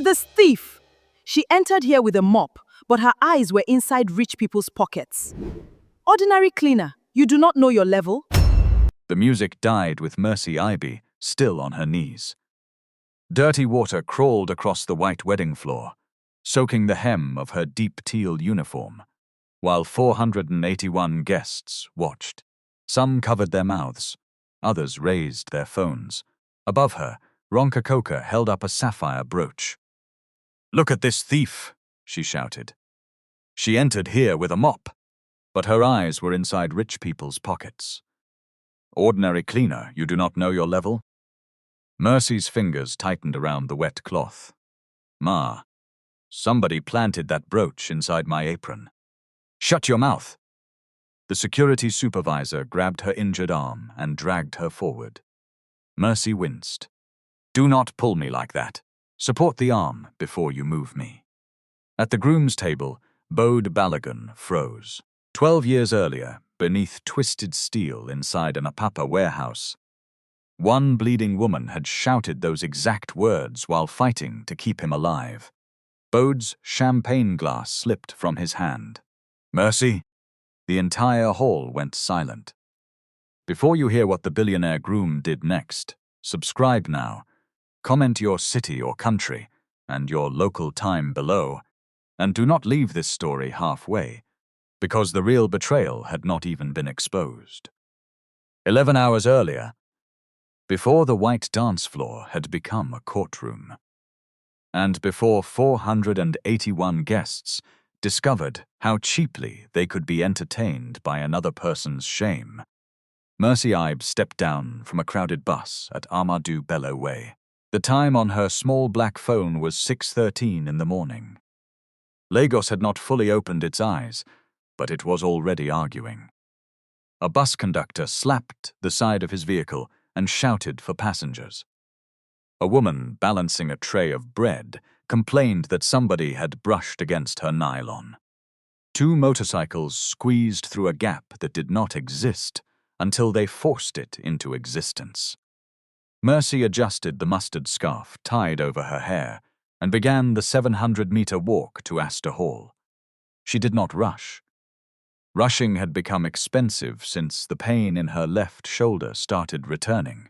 at this thief! She entered here with a mop, but her eyes were inside rich people's pockets. Ordinary cleaner, you do not know your level? The music died with Mercy Ibe still on her knees. Dirty water crawled across the white wedding floor, soaking the hem of her deep teal uniform, while 481 guests watched. Some covered their mouths, others raised their phones. Above her, Ronka Coca held up a sapphire brooch. "Look at this thief," she shouted. She entered here with a mop, but her eyes were inside rich people's pockets. "Ordinary cleaner, you do not know your level?" Mercy's fingers tightened around the wet cloth. "Ma, somebody planted that brooch inside my apron." "Shut your mouth!" The security supervisor grabbed her injured arm and dragged her forward. Mercy winced. "Do not pull me like that. Support the arm before you move me." At the groom's table, Bode Balogun froze. 12 years earlier, beneath twisted steel inside an Apapa warehouse, one bleeding woman had shouted those exact words while fighting to keep him alive. Bode's champagne glass slipped from his hand. "Mercy?" The entire hall went silent. Before you hear what the Billionaire Groom did next, subscribe now, comment your city or country, and your local time below, and do not leave this story halfway, because the real betrayal had not even been exposed. 11 hours earlier, before the white dance floor had become a courtroom, and before 481 guests discovered how cheaply they could be entertained by another person's shame, Mercy Ibe stepped down from a crowded bus at Ahmadu Bello Way. The time on her small black phone was 6:13 in the morning. Lagos had not fully opened its eyes, but it was already arguing. A bus conductor slapped the side of his vehicle and shouted for passengers. A woman balancing a tray of bread complained that somebody had brushed against her nylon. 2 motorcycles squeezed through a gap that did not exist until they forced it into existence. Mercy adjusted the mustard scarf tied over her hair and began the 700-meter walk to Aster Hall. She did not rush. Rushing had become expensive since the pain in her left shoulder started returning.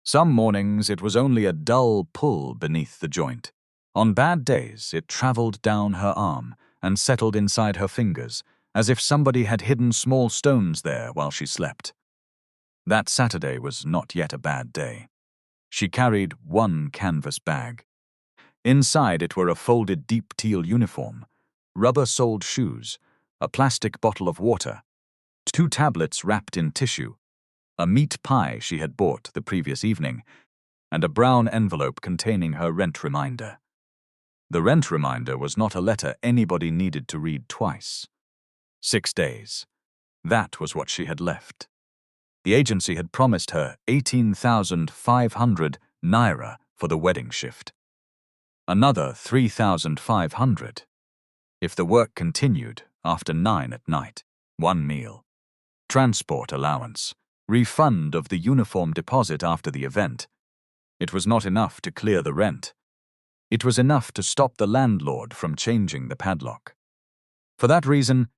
Some mornings it was only a dull pull beneath the joint. On bad days it traveled down her arm and settled inside her fingers, as if somebody had hidden small stones there while she slept. That Saturday was not yet a bad day. She carried 1 canvas bag. Inside it were a folded deep teal uniform, rubber-soled shoes, a plastic bottle of water, 2 tablets wrapped in tissue, a meat pie she had bought the previous evening, and a brown envelope containing her rent reminder. The rent reminder was not a letter anybody needed to read twice. 6 days. That was what she had left. The agency had promised her 18,500 naira for the wedding shift. Another 3,500 if the work continued after 9 at night. 1 meal. Transport allowance. Refund of the uniform deposit after the event. It was not enough to clear the rent. It was enough to stop the landlord from changing the padlock. For that reason,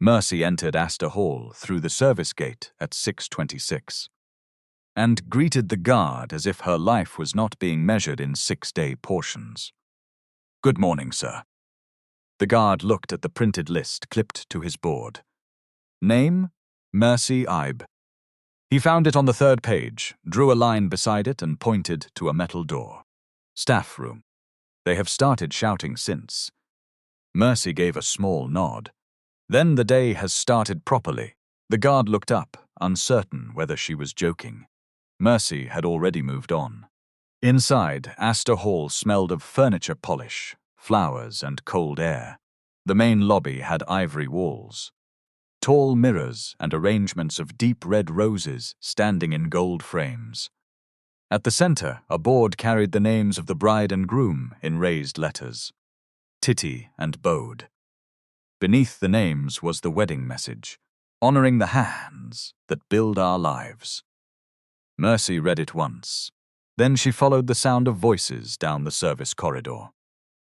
Mercy entered Aster Hall through the service gate at 6:26 and greeted the guard as if her life was not being measured in 6-day portions. "Good morning, sir." The guard looked at the printed list clipped to his board. Name? Mercy Ibe. He found it on the 3rd page, drew a line beside it and pointed to a metal door. "Staff room. They have started shouting since." Mercy gave a small nod. "Then the day has started properly." The guard looked up, uncertain whether she was joking. Mercy had already moved on. Inside, Aster Hall smelled of furniture polish, flowers, and cold air. The main lobby had ivory walls, tall mirrors, and arrangements of deep red roses standing in gold frames. At the center, a board carried the names of the bride and groom in raised letters: Titi and Bode. Beneath the names was the wedding message, honoring the hands that build our lives. Mercy read it once, Then she followed the sound of voices down the service corridor.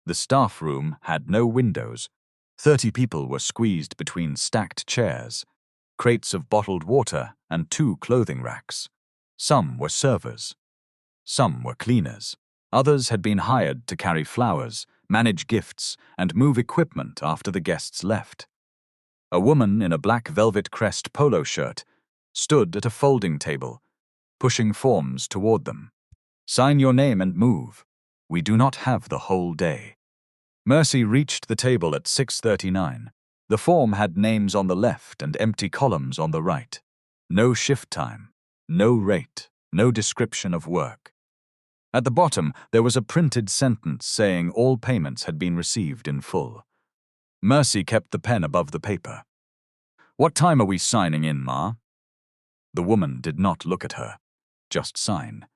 The staff room had no windows. 30 people were squeezed between stacked chairs, crates of bottled water, and 2 clothing racks. Some were servers. Some were cleaners. Others had been hired to carry flowers, manage gifts, and move equipment after the guests left. A woman in a black velvet crest polo shirt stood at a folding table, pushing forms toward them. "Sign your name and move. We do not have the whole day." Mercy reached the table at 6:39. The form had names on the left and empty columns on the right. No shift time, no rate, no description of work. At the bottom, there was a printed sentence saying all payments had been received in full. Mercy kept the pen above the paper. "What time are we signing in, Ma?" The woman did not look at her. "Just sign."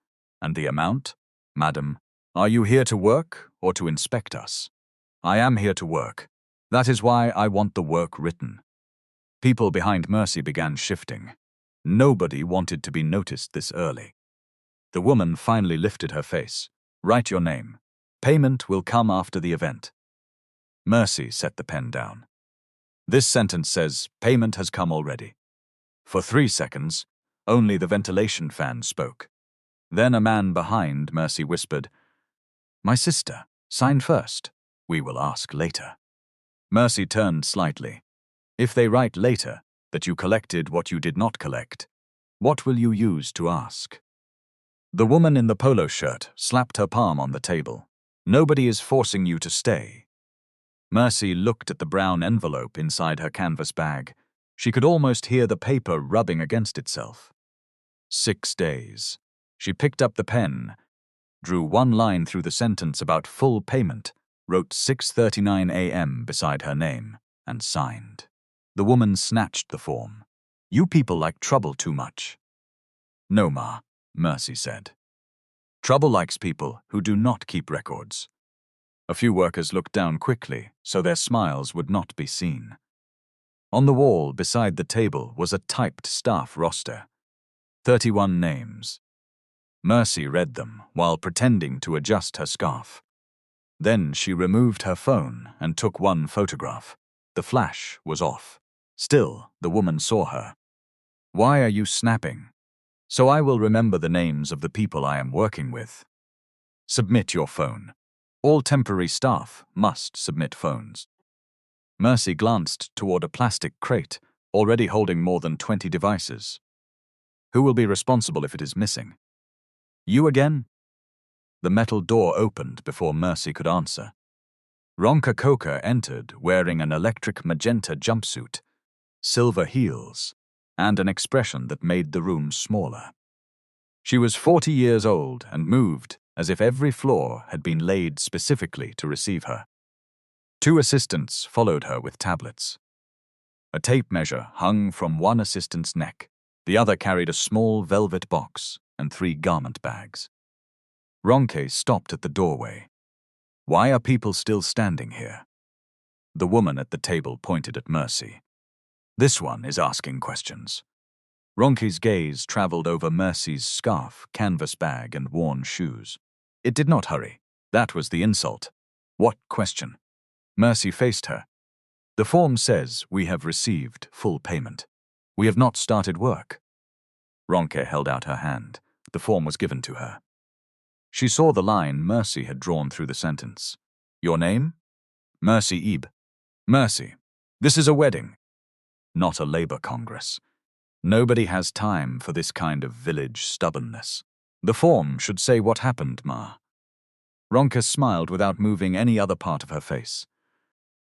"And the amount?" "Madam, are you here to work or to inspect us?" "I am here to work. That is why I want the work written." People behind Mercy began shifting. Nobody wanted to be noticed this early. The woman finally lifted her face. "Write your name. Payment will come after the event." Mercy set the pen down. "This sentence says payment has come already." For 3 seconds, only the ventilation fan spoke. Then a man behind Mercy whispered, "My sister, sign first. We will ask later." Mercy turned slightly. "If they write later that you collected what you did not collect, what will you use to ask?" The woman in the polo shirt slapped her palm on the table. "Nobody is forcing you to stay." Mercy looked at the brown envelope inside her canvas bag. She could almost hear the paper rubbing against itself. 6 days. She picked up the pen, drew one line through the sentence about full payment, wrote 6:39 a.m. beside her name, and signed. The woman snatched the form. "You people like trouble too much." "No, Ma," Mercy said. "Trouble likes people who do not keep records." A few workers looked down quickly so their smiles would not be seen. On the wall beside the table was a typed staff roster. 31 names. Mercy read them while pretending to adjust her scarf. Then she removed her phone and took one photograph. The flash was off. Still, the woman saw her. "Why are you snapping?" "So I will remember the names of the people I am working with." "Submit your phone. All temporary staff must submit phones." Mercy glanced toward a plastic crate, already holding more than 20 devices. "Who will be responsible if it is missing?" "You again?" The metal door opened before Mercy could answer. Ronka Coker entered wearing an electric magenta jumpsuit, silver heels, and an expression that made the room smaller. She was 40 years old and moved as if every floor had been laid specifically to receive her. 2 assistants followed her with tablets. A tape measure hung from one assistant's neck. The other carried a small velvet box and 3 garment bags. Ronke stopped at the doorway. "Why are people still standing here?" The woman at the table pointed at Mercy. "This one is asking questions." Ronke's gaze traveled over Mercy's scarf, canvas bag, and worn shoes. It did not hurry. That was the insult. "What question?" Mercy faced her. "The form says we have received full payment. We have not started work." Ronke held out her hand. The form was given to her. She saw the line Mercy had drawn through the sentence. "Your name?" "Mercy Ebe." "Mercy, this is a wedding, not a labor congress. Nobody has time for this kind of village stubbornness. The form should say what happened, Ma." Ronka smiled without moving any other part of her face.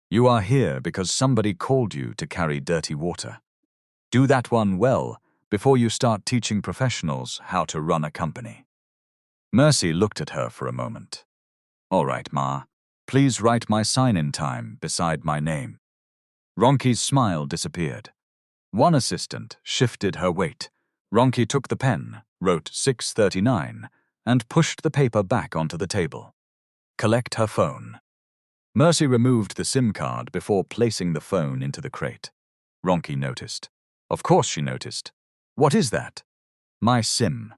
"You are here because somebody called you to carry dirty water. Do that one well before you start teaching professionals how to run a company." Mercy looked at her for a moment. "All right, Ma. Please write my sign-in time beside my name." Ronke's smile disappeared. One assistant shifted her weight. Ronke took the pen, wrote 6:39, and pushed the paper back onto the table. "Collect her phone." Mercy removed the SIM card before placing the phone into the crate. Ronke noticed. Of course she noticed. "What is that?" "My SIM."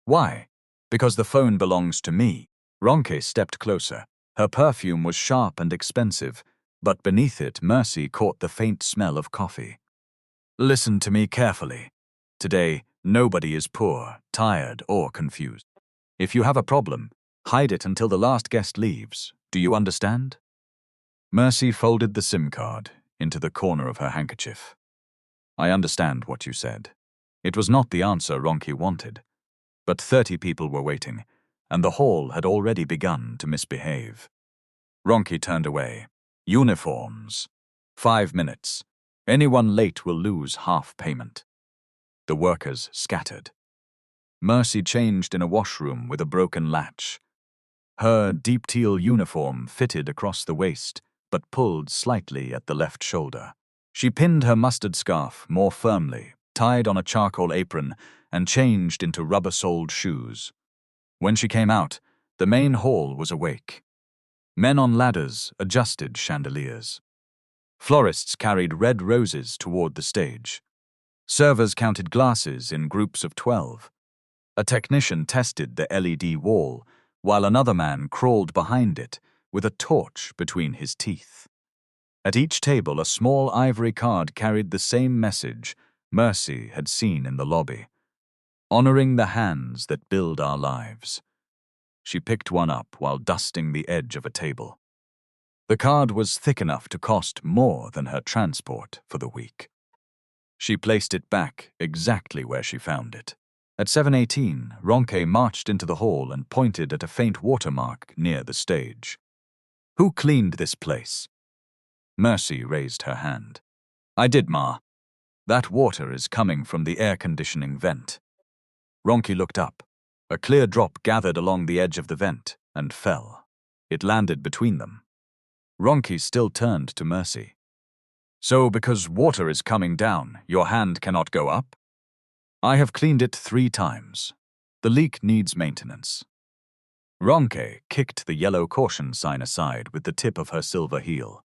"Why?" Because the phone belongs to me. Ronke stepped closer. Her perfume was sharp and expensive, but beneath it Mercy caught the faint smell of coffee. Listen to me carefully. Today, nobody is poor, tired, or confused. If you have a problem, hide it until the last guest leaves. Do you understand? Mercy folded the SIM card into the corner of her handkerchief. I understand what you said. It was not the answer Ronke wanted. But 30 people were waiting, and the hall had already begun to misbehave. Ronke turned away. Uniforms. 5 minutes. Anyone late will lose half payment. The workers scattered. Mercy changed in a washroom with a broken latch. Her deep teal uniform fitted across the waist, but pulled slightly at the left shoulder. She pinned her mustard scarf more firmly, tied on a charcoal apron, and changed into rubber-soled shoes. When she came out, the main hall was awake. Men on ladders adjusted chandeliers. Florists carried red roses toward the stage. Servers counted glasses in groups of 12. A technician tested the LED wall, while another man crawled behind it with a torch between his teeth. At each table, a small ivory card carried the same message Mercy had seen in the lobby. Honoring the hands that build our lives. She picked one up while dusting the edge of a table. The card was thick enough to cost more than her transport for the week. She placed it back exactly where she found it. At 7:18, Ronke marched into the hall and pointed at a faint watermark near the stage. Who cleaned this place? Mercy raised her hand. I did, Ma. That water is coming from the air conditioning vent. Ronke looked up. A clear drop gathered along the edge of the vent and fell. It landed between them. Ronke still turned to Mercy. So because water is coming down, your hand cannot go up? I have cleaned it 3 times. The leak needs maintenance. Ronke kicked the yellow caution sign aside with the tip of her silver heel.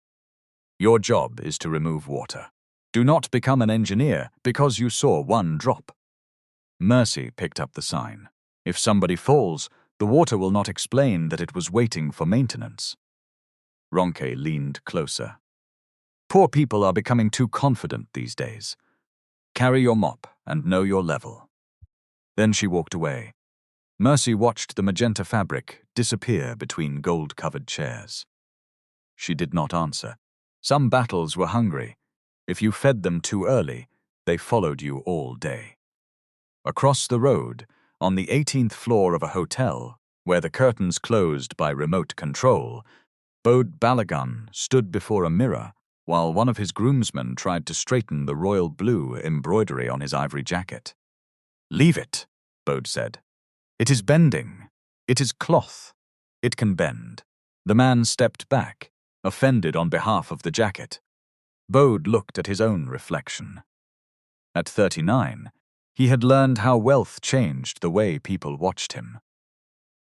Your job is to remove water. Do not become an engineer because you saw one drop. Mercy picked up the sign. If somebody falls, the water will not explain that it was waiting for maintenance. Ronke leaned closer. Poor people are becoming too confident these days. Carry your mop and know your level. Then she walked away. Mercy watched the magenta fabric disappear between gold-covered chairs. She did not answer. Some battles were hungry. If you fed them too early, they followed you all day. Across the road, on the 18th floor of a hotel, where the curtains closed by remote control, Bode Balagun stood before a mirror while one of his groomsmen tried to straighten the royal blue embroidery on his ivory jacket. Leave it, Bode said. It is bending. It is cloth. It can bend. The man stepped back, offended on behalf of the jacket. Bode looked at his own reflection. At 39, he had learned how wealth changed the way people watched him.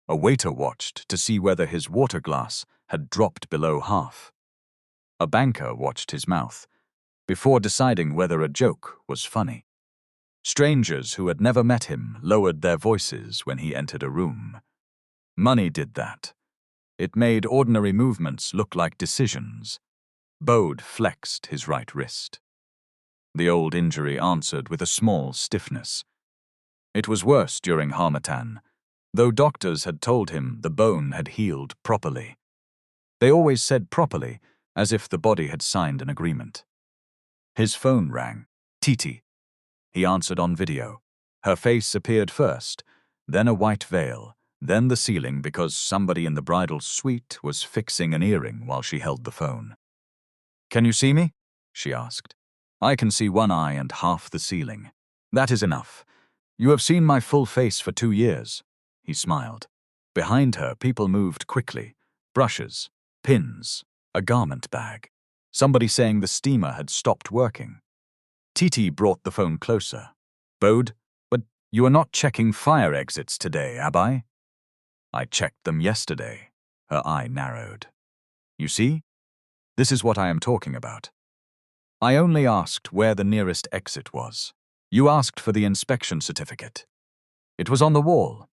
A waiter watched to see whether his water glass had dropped below half. A banker watched his mouth, before deciding whether a joke was funny. Strangers who had never met him lowered their voices when he entered a room. Money did that. It made ordinary movements look like decisions. Bode flexed his right wrist. The old injury answered with a small stiffness. It was worse during Harmattan, though doctors had told him the bone had healed properly. They always said properly, as if the body had signed an agreement. His phone rang. Titi. He answered on video. Her face appeared first, then a white veil, then the ceiling because somebody in the bridal suite was fixing an earring while she held the phone. Can you see me? She asked. I can see one eye and half the ceiling. That is enough. You have seen my full face for 2 years. He smiled. Behind her, people moved quickly. Brushes, pins, a garment bag. Somebody saying the steamer had stopped working. Titi brought the phone closer. Bode, but you are not checking fire exits today, am I? I checked them yesterday. Her eye narrowed. You see? This is what I am talking about. I only asked where the nearest exit was. You asked for the inspection certificate. It was on the wall.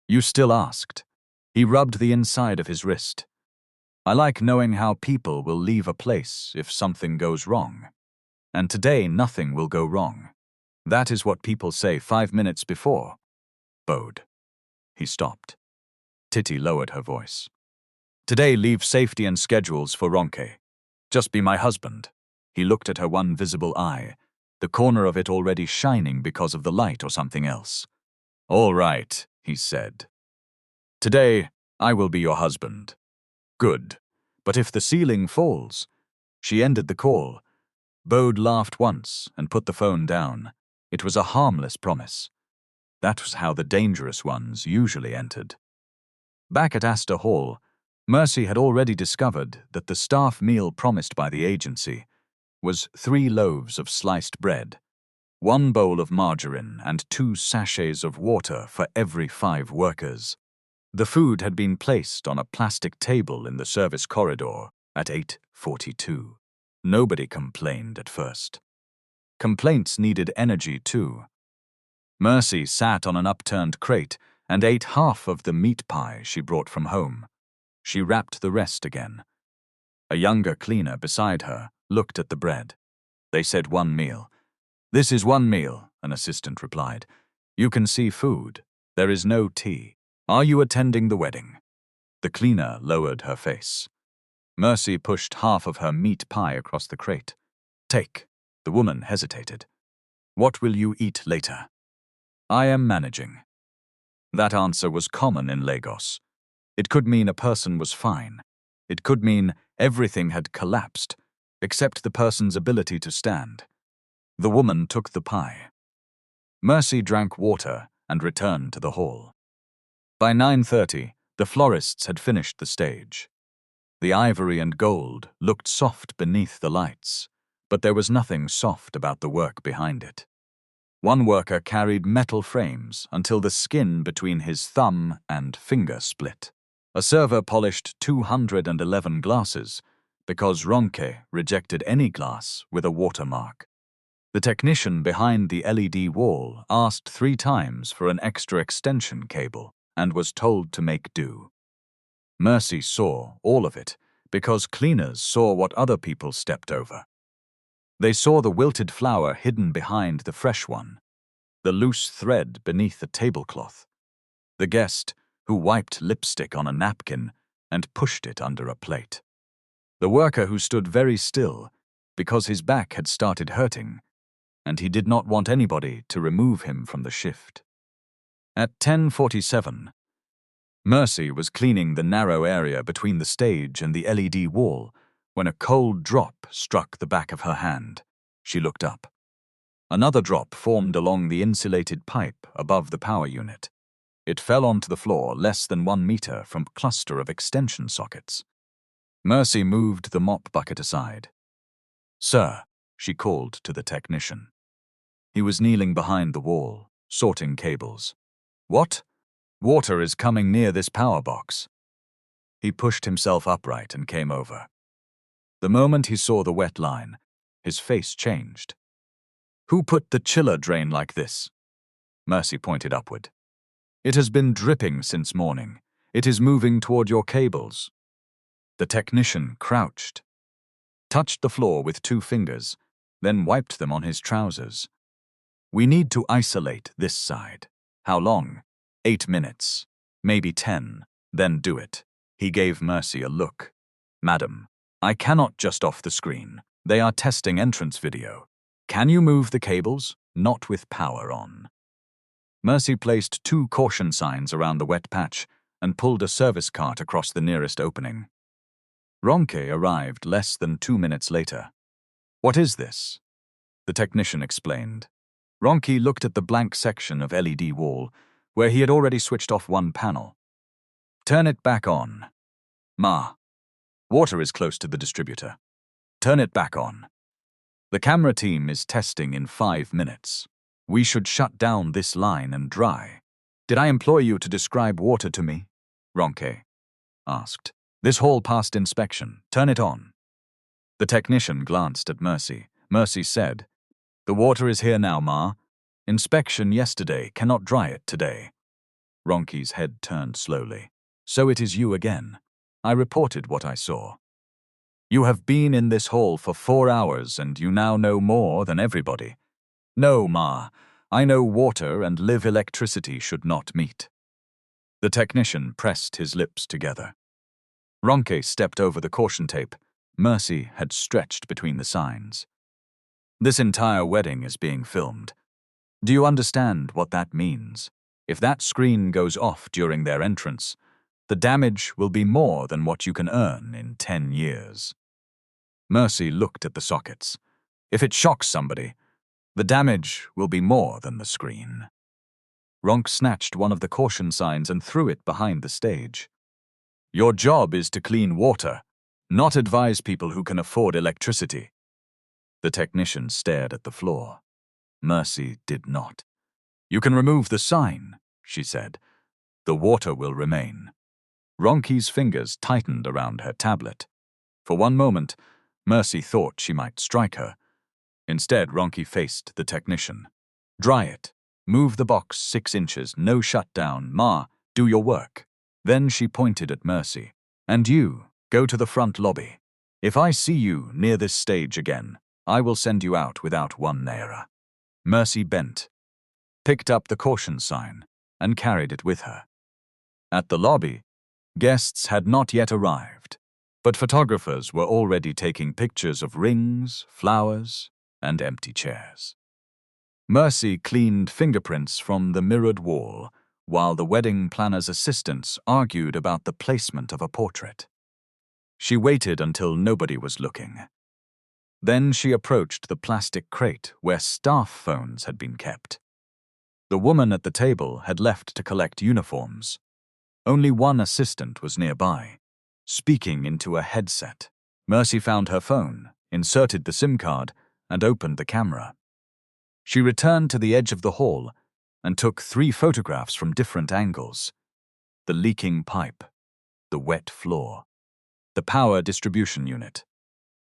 You still asked. He rubbed the inside of his wrist. I like knowing how people will leave a place if something goes wrong. And today nothing will go wrong. That is what people say 5 minutes before. Bode. He stopped. Titty lowered her voice. Today leave safety and schedules for Ronke. Just be my husband. He looked at her one visible eye, the corner of it already shining because of the light or something else. All right, he said. Today, I will be your husband. Good. But if the ceiling falls... She ended the call. Bode laughed once and put the phone down. It was a harmless promise. That was how the dangerous ones usually entered. Back at Aster Hall, Mercy had already discovered that the staff meal promised by the agency was 3 loaves of sliced bread, 1 bowl of margarine, and 2 sachets of water for every 5 workers. The food had been placed on a plastic table in the service corridor at 8:42. Nobody complained at first. Complaints needed energy too. Mercy sat on an upturned crate and ate half of the meat pie she brought from home. She wrapped the rest again. A younger cleaner beside her looked at the bread. They said 1 meal. This is 1 meal, an assistant replied. You can see food. There is no tea. Are you attending the wedding? The cleaner lowered her face. Mercy pushed half of her meat pie across the crate. Take. The woman hesitated. What will you eat later? I am managing. That answer was common in Lagos. It could mean a person was fine. It could mean everything had collapsed, except the person's ability to stand. The woman took the pie. Mercy drank water and returned to the hall. By 9:30, the florists had finished the stage. The ivory and gold looked soft beneath the lights, but there was nothing soft about the work behind it. One worker carried metal frames until the skin between his thumb and finger split. A server polished 211 glasses because Ronke rejected any glass with a watermark. The technician behind the LED wall asked 3 times for an extra extension cable and was told to make do. Mercy saw all of it because cleaners saw what other people stepped over. They saw the wilted flower hidden behind the fresh one, the loose thread beneath the tablecloth, the guest who wiped lipstick on a napkin and pushed it under a plate, the worker who stood very still because his back had started hurting and he did not want anybody to remove him from the shift. At 10:47, Mercy was cleaning the narrow area between the stage and the LED wall when a cold drop struck the back of her hand. She looked up. Another drop formed along the insulated pipe above the power unit. It fell onto the floor less than 1 meter from a cluster of extension sockets. Mercy moved the mop bucket aside. Sir, she called to the technician. He was kneeling behind the wall, sorting cables. What? Water is coming near this power box. He pushed himself upright and came over. The moment he saw the wet line, his face changed. Who put the chiller drain like this? Mercy pointed upward. It has been dripping since morning. It is moving toward your cables. The technician crouched, touched the floor with 2 fingers, then wiped them on his trousers. We need to isolate this side. How long? 8 minutes, maybe 10, then do it. He gave Mercy a look. Madam, I cannot just off the screen. They are testing entrance video. Can you move the cables? Not with power on. Mercy placed 2 caution signs around the wet patch and pulled a service cart across the nearest opening. Ronke arrived less than 2 minutes later. What is this? The technician explained. Ronke looked at the blank section of LED wall where he had already switched off 1 panel. Turn it back on. Ma. Water is close to the distributor. Turn it back on. The camera team is testing in 5 minutes. We should shut down this line and dry. Did I employ you to describe water to me? Ronke asked. This hall passed inspection. Turn it on. The technician glanced at Mercy. Mercy said, The water is here now, Ma. Inspection yesterday, cannot dry it today. Ronke's head turned slowly. So it is you again. I reported what I saw. You have been in this hall for 4 hours and you now know more than everybody. No, Ma. I know water and live electricity should not meet. The technician pressed his lips together. Ronke stepped over the caution tape. Mercy had stretched between the signs. This entire wedding is being filmed. Do you understand what that means? If that screen goes off during their entrance, the damage will be more than what you can earn in 10 years. Mercy looked at the sockets. If it shocks somebody, the damage will be more than the screen. Ronk snatched one of the caution signs and threw it behind the stage. Your job is to clean water, not advise people who can afford electricity. The technician stared at the floor. Mercy did not. You can remove the sign, she said. The water will remain. Ronke's fingers tightened around her tablet. For one moment, Mercy thought she might strike her. Instead, Ronke faced the technician. Dry it. Move the box 6 inches, no shutdown. Ma, do your work. Then she pointed at Mercy. And you, go to the front lobby. If I see you near this stage again, I will send you out without 1 naira. Mercy bent, picked up the caution sign, and carried it with her. At the lobby, guests had not yet arrived, but photographers were already taking pictures of rings, flowers, and empty chairs. Mercy cleaned fingerprints from the mirrored wall, while the wedding planner's assistants argued about the placement of a portrait. She waited until nobody was looking. Then she approached the plastic crate where staff phones had been kept. The woman at the table had left to collect uniforms. Only one assistant was nearby, speaking into a headset. Mercy found her phone, inserted the SIM card, and opened the camera. She returned to the edge of the hall and took 3 photographs from different angles. The leaking pipe, the wet floor, the power distribution unit.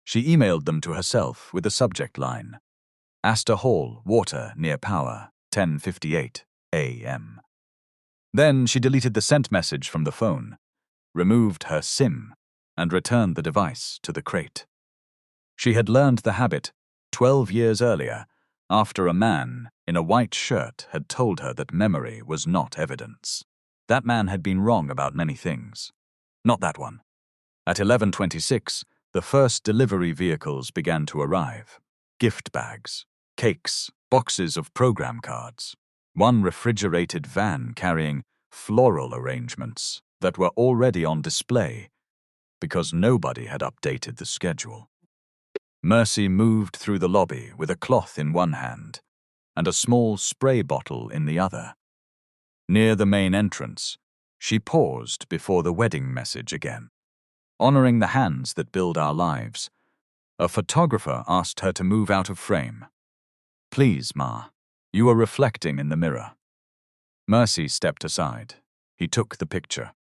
She emailed them to herself with a subject line: Aster Hall, water near power, 10:58 a.m. Then she deleted the sent message from the phone, removed her SIM, and returned the device to the crate. She had learned the habit 12 years earlier, after a man in a white shirt had told her that memory was not evidence. That man had been wrong about many things. Not that one. At 11:26, the first delivery vehicles began to arrive. Gift bags, cakes, boxes of program cards. One refrigerated van carrying floral arrangements that were already on display because nobody had updated the schedule. Mercy moved through the lobby with a cloth in one hand and a small spray bottle in the other. Near the main entrance, she paused before the wedding message again. Honoring the hands that build our lives, a photographer asked her to move out of frame. Please, Ma, you are reflecting in the mirror. Mercy stepped aside. He took the picture.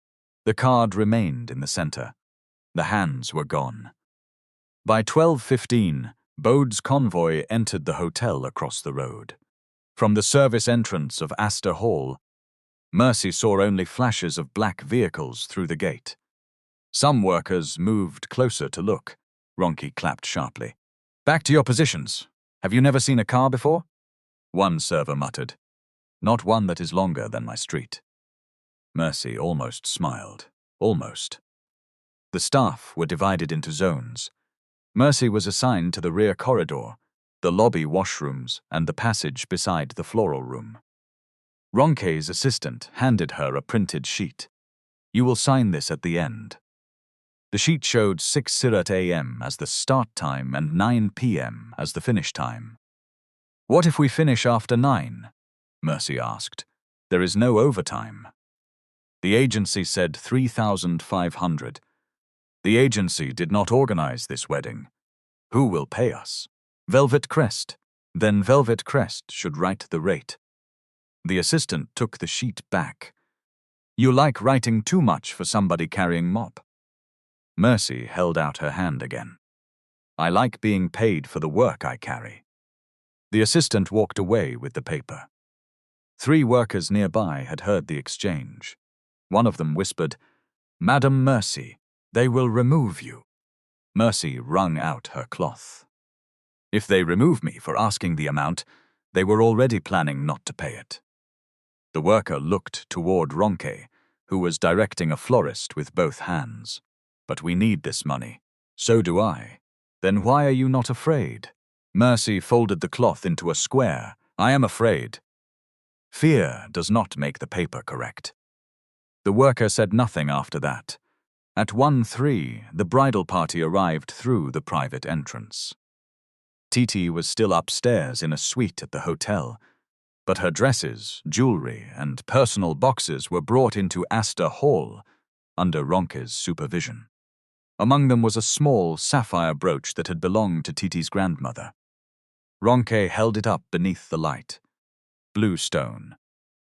The card remained in the center. The hands were gone. By 12:15, Bode's convoy entered the hotel across the road. From the service entrance of Aster Hall, Mercy saw only flashes of black vehicles through the gate. Some workers moved closer to look. Ronke clapped sharply. Back to your positions. Have you never seen a car before? One server muttered. Not one that is longer than my street. Mercy almost smiled. Almost. The staff were divided into zones. Mercy was assigned to the rear corridor, the lobby washrooms, and the passage beside the floral room. Ronke's assistant handed her a printed sheet. You will sign this at the end. The sheet showed 6 Sirat a.m. as the start time and 9 p.m. as the finish time. What if we finish after 9? Mercy asked. There is no overtime. The agency said 3,500. The agency did not organize this wedding. Who will pay us? Velvet Crest. Then Velvet Crest should write the rate. The assistant took the sheet back. You like writing too much for somebody carrying mop. Mercy held out her hand again. I like being paid for the work I carry. The assistant walked away with the paper. 3 workers nearby had heard the exchange. One of them whispered, "Madam Mercy, they will remove you." Mercy wrung out her cloth. If they remove me for asking the amount, they were already planning not to pay it. The worker looked toward Ronke, who was directing a florist with both hands. "But we need this money." "So do I." "Then why are you not afraid?" Mercy folded the cloth into a square. "I am afraid." Fear does not make the paper correct. The worker said nothing after that. At 1:03, the bridal party arrived through the private entrance. Titi was still upstairs in a suite at the hotel, but her dresses, jewelry, and personal boxes were brought into Aster Hall under Ronke's supervision. Among them was a small sapphire brooch that had belonged to Titi's grandmother. Ronke held it up beneath the light. Blue stone,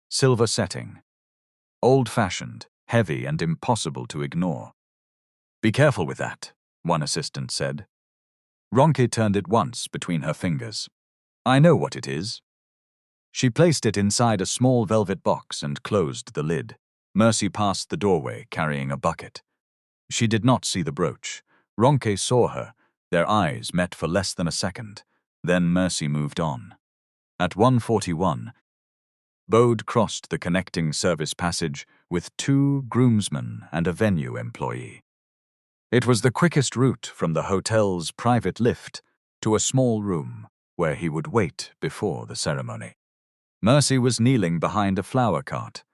silver setting, old-fashioned, heavy, and impossible to ignore. "Be careful with that," one assistant said. Ronke turned it once between her fingers. "I know what it is." She placed it inside a small velvet box and closed the lid. Mercy passed the doorway carrying a bucket. She did not see the brooch. Ronke saw her. Their eyes met for less than a second. Then Mercy moved on. At 1:41, Bode crossed the connecting service passage with 2 groomsmen and a venue employee. It was the quickest route from the hotel's private lift to a small room where he would wait before the ceremony. Mercy was kneeling behind a flower cart,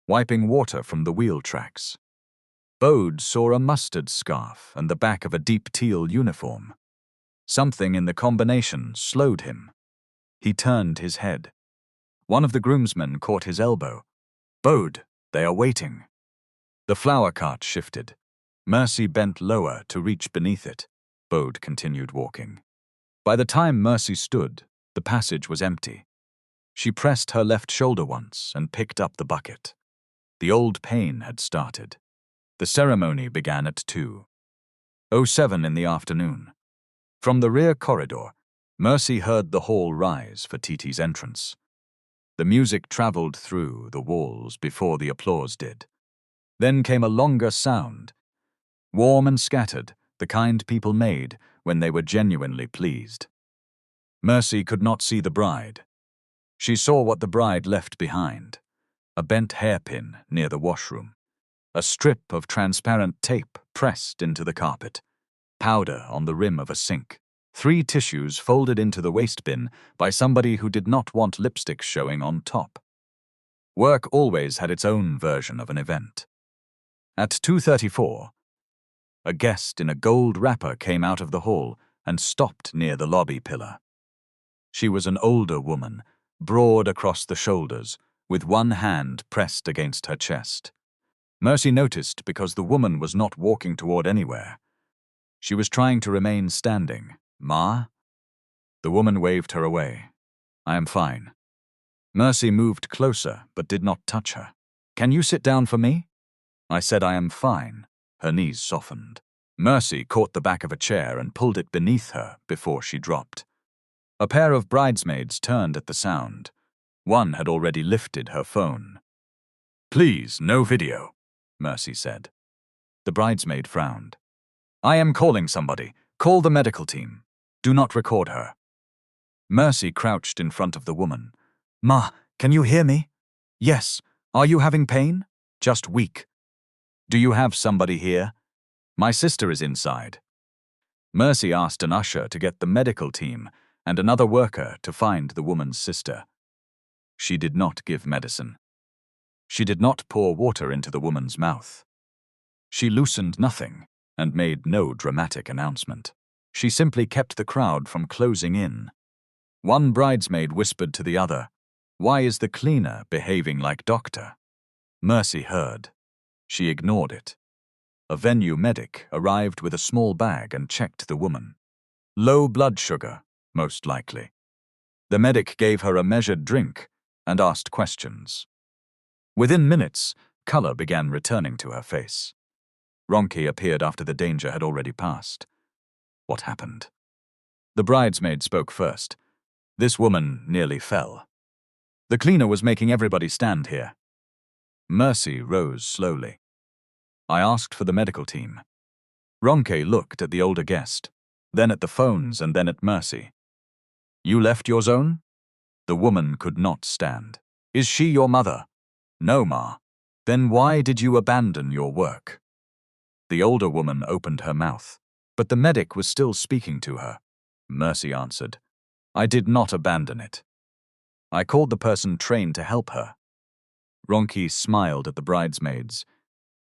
wiping water from the wheel tracks. Bode saw a mustard scarf and the back of a deep teal uniform. Something in the combination slowed him. He turned his head. One of the groomsmen caught his elbow. "Bode, they are waiting." The flower cart shifted. Mercy bent lower to reach beneath it. Bode continued walking. By the time Mercy stood, the passage was empty. She pressed her left shoulder once and picked up the bucket. The old pain had started. The ceremony began at 2:07 in the afternoon. From the rear corridor, Mercy heard the hall rise for Titi's entrance. The music traveled through the walls before the applause did. Then came a longer sound, warm and scattered, the kind people made when they were genuinely pleased. Mercy could not see the bride. She saw what the bride left behind: a bent hairpin near the washroom, a strip of transparent tape pressed into the carpet, powder on the rim of a sink, 3 tissues folded into the waste bin by somebody who did not want lipstick showing on top. Work always had its own version of an event. At 2:34, a guest in a gold wrapper came out of the hall and stopped near the lobby pillar. She was an older woman, broad across the shoulders, with one hand pressed against her chest. Mercy noticed because the woman was not walking toward anywhere. She was trying to remain standing. "Ma?" The woman waved her away. "I am fine." Mercy moved closer but did not touch her. "Can you sit down for me?" "I said I am fine." Her knees softened. Mercy caught the back of a chair and pulled it beneath her before she dropped. A pair of bridesmaids turned at the sound. One had already lifted her phone. "Please, no video," Mercy said. The bridesmaid frowned. "I am calling somebody. Call the medical team. Do not record her." Mercy crouched in front of the woman. "Ma, can you hear me?" "Yes. Are you having pain?" "Just weak." "Do you have somebody here?" "My sister is inside." Mercy asked an usher to get the medical team and another worker to find the woman's sister. She did not give medicine. She did not pour water into the woman's mouth. She loosened nothing and made no dramatic announcement. She simply kept the crowd from closing in. One bridesmaid whispered to the other, "Why is the cleaner behaving like doctor?" Mercy heard. She ignored it. A venue medic arrived with a small bag and checked the woman. Low blood sugar, most likely. The medic gave her a measured drink and asked questions. Within minutes, color began returning to her face. Ronke appeared after the danger had already passed. What happened? The bridesmaid spoke first. "This woman nearly fell." The cleaner was making everybody stand here. Mercy rose slowly. I asked for the medical team. Ronke looked at the older guest, then at the phones and then at Mercy. You left your zone? The woman could not stand. Is she your mother? No, Ma. Then why did you abandon your work? The older woman opened her mouth, but the medic was still speaking to her. Mercy answered, I did not abandon it. I called the person trained to help her. Ronke smiled at the bridesmaids.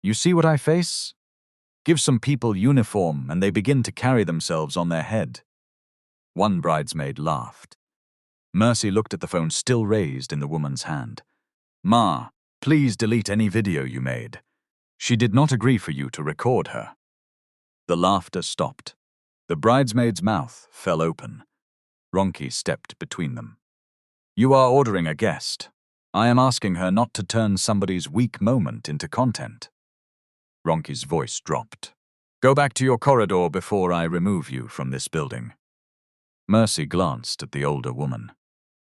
You see what I face? Give some people uniform and they begin to carry themselves on their head. One bridesmaid laughed. Mercy looked at the phone still raised in the woman's hand. Ma, please delete any video you made. She did not agree for you to record her. The laughter stopped. The bridesmaid's mouth fell open. Ronke stepped between them. You are ordering a guest. I am asking her not to turn somebody's weak moment into content. Ronke's voice dropped. Go back to your corridor before I remove you from this building. Mercy glanced at the older woman.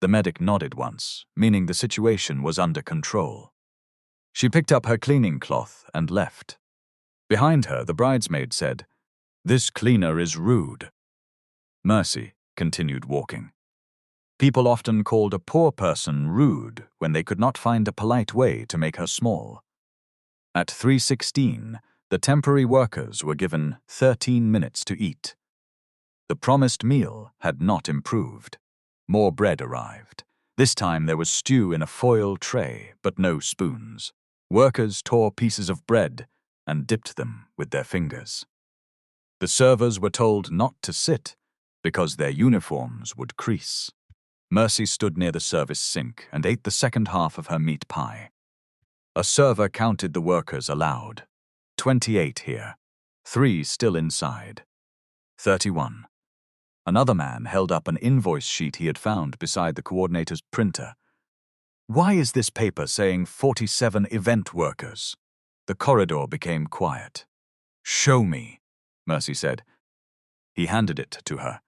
The medic nodded once, meaning the situation was under control. She picked up her cleaning cloth and left. Behind her, the bridesmaid said, This cleaner is rude. Mercy continued walking. People often called a poor person rude when they could not find a polite way to make her small. At 3:16, the temporary workers were given 13 minutes to eat. The promised meal had not improved. More bread arrived. This time there was stew in a foil tray, but no spoons. Workers tore pieces of bread and dipped them with their fingers. The servers were told not to sit because their uniforms would crease. Mercy stood near the service sink and ate the second half of her meat pie. A server counted the workers aloud. 28 here. 3 still inside. 31. Another man held up an invoice sheet he had found beside the coordinator's printer. Why is this paper saying 47 event workers? The corridor became quiet. Show me, Mercy said. He handed it to her.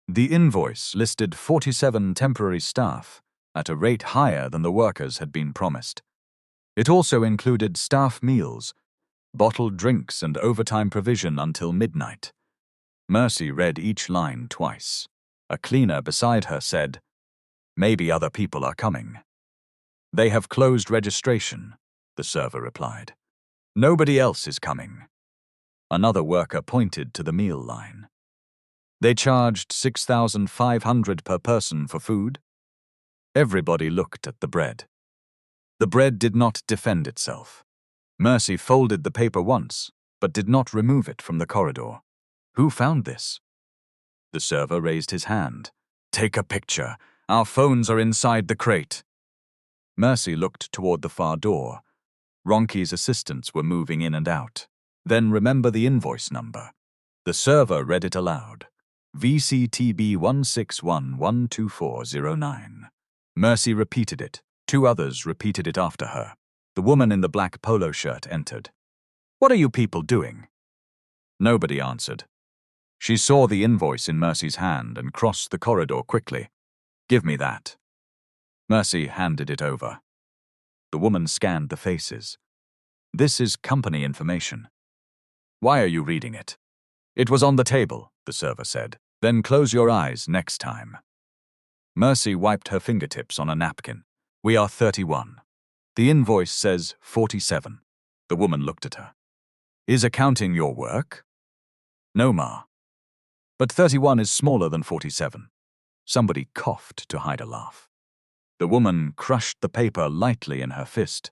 The invoice listed 47 temporary staff at a rate higher than the workers had been promised. It also included staff meals, bottled drinks and overtime provision until midnight. Mercy read each line twice. A cleaner beside her said, Maybe other people are coming. They have closed registration, the server replied. Nobody else is coming. Another worker pointed to the meal line. They charged 6,500 per person for food. Everybody looked at the bread. The bread did not defend itself. Mercy folded the paper once, but did not remove it from the corridor. Who found this? The server raised his hand. Take a picture. Our phones are inside the crate. Mercy looked toward the far door. Ronke's assistants were moving in and out. Then remember the invoice number. The server read it aloud. VCTB 161-12409. Mercy repeated it. 2 others repeated it after her. The woman in the black polo shirt entered. What are you people doing? Nobody answered. She saw the invoice in Mercy's hand and crossed the corridor quickly. Give me that. Mercy handed it over. The woman scanned the faces. This is company information. Why are you reading it? It was on the table, the server said. Then close your eyes next time. Mercy wiped her fingertips on a napkin. We are 31. The invoice says 47. The woman looked at her. Is accounting your work? No, Ma. But 31 is smaller than 47. Somebody coughed to hide a laugh. The woman crushed the paper lightly in her fist.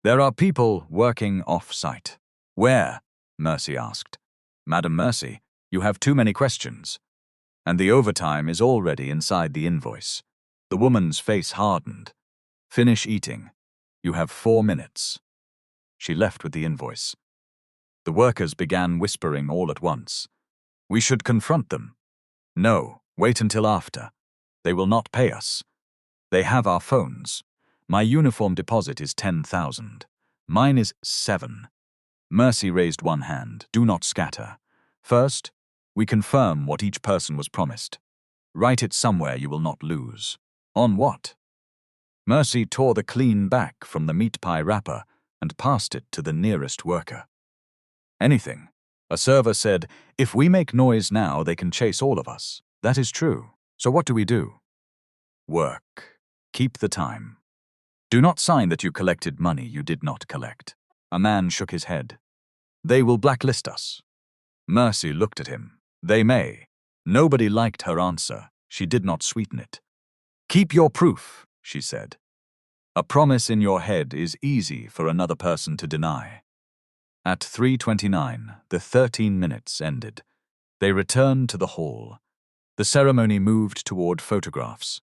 There are people working off-site. Where? Mercy asked. Madam Mercy, you have too many questions. And the overtime is already inside the invoice. The woman's face hardened. Finish eating. You have 4 minutes. She left with the invoice. The workers began whispering all at once. We should confront them. No, wait until after. They will not pay us. They have our phones. My uniform deposit is 10,000. Mine is 7. Mercy raised one hand. Do not scatter. First, we confirm what each person was promised. Write it somewhere you will not lose. On what? Mercy tore the clean back from the meat pie wrapper and passed it to the nearest worker. Anything. A server said, "If we make noise now, they can chase all of us." That is true. So what do we do? Work. Keep the time. Do not sign that you collected money you did not collect. A man shook his head. They will blacklist us. Mercy looked at him. They may. Nobody liked her answer. She did not sweeten it. Keep your proof, she said. A promise in your head is easy for another person to deny. At 3:29, the 13 minutes ended. They returned to the hall. The ceremony moved toward photographs.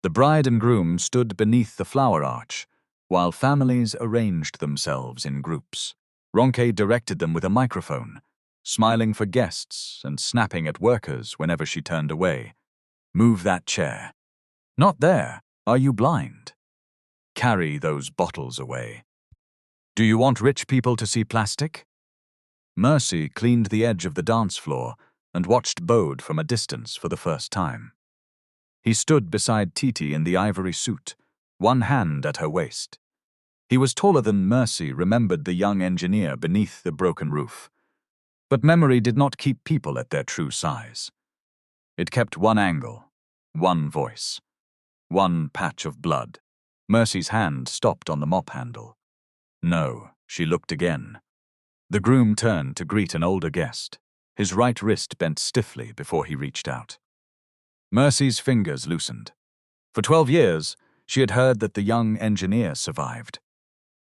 The bride and groom stood beneath the flower arch, while families arranged themselves in groups. Ronke directed them with a microphone, smiling for guests and snapping at workers whenever she turned away. Move that chair. Not there. Are you blind? Carry those bottles away. Do you want rich people to see plastic? Mercy cleaned the edge of the dance floor and watched Bode from a distance for the first time. He stood beside Titi in the ivory suit, one hand at her waist. He was taller than Mercy remembered the young engineer beneath the broken roof. But memory did not keep people at their true size. It kept one angle, one voice, one patch of blood. Mercy's hand stopped on the mop handle. No, she looked again. The groom turned to greet an older guest. His right wrist bent stiffly before he reached out. Mercy's fingers loosened. For 12 years, she had heard that the young engineer survived.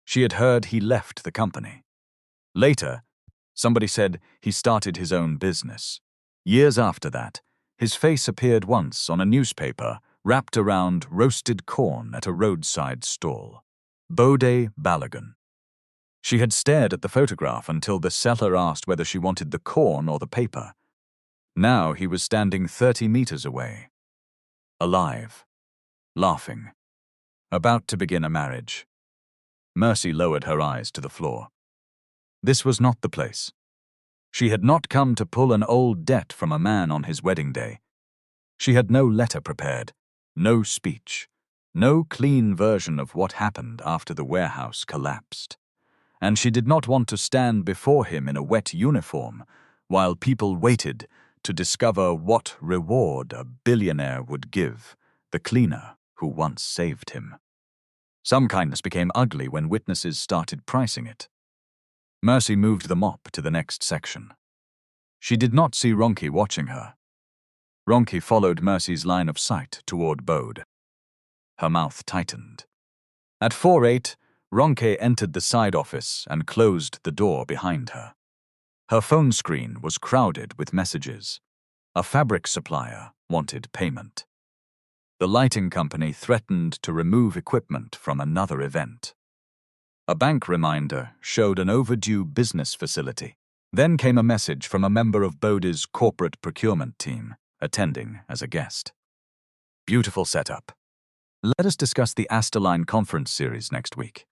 She had heard he left the company. Later, somebody said he started his own business. Years after that, his face appeared once on a newspaper wrapped around roasted corn at a roadside stall. Bode Balogun. She had stared at the photograph until the seller asked whether she wanted the corn or the paper. Now he was standing 30 meters away. Alive. Laughing. About to begin a marriage. Mercy lowered her eyes to the floor. This was not the place. She had not come to pull an old debt from a man on his wedding day. She had no letter prepared, no speech, no clean version of what happened after the warehouse collapsed. And she did not want to stand before him in a wet uniform while people waited to discover what reward a billionaire would give the cleaner who once saved him. Some kindness became ugly when witnesses started pricing it. Mercy moved the mop to the next section. She did not see Ronke watching her. Ronke followed Mercy's line of sight toward Bode. Her mouth tightened. At 4:08, Ronke entered the side office and closed the door behind her. Her phone screen was crowded with messages. A fabric supplier wanted payment. The lighting company threatened to remove equipment from another event. A bank reminder showed an overdue business facility. Then came a message from a member of Bode's corporate procurement team, attending as a guest. Beautiful setup. Let us discuss the Aster Line conference series next week.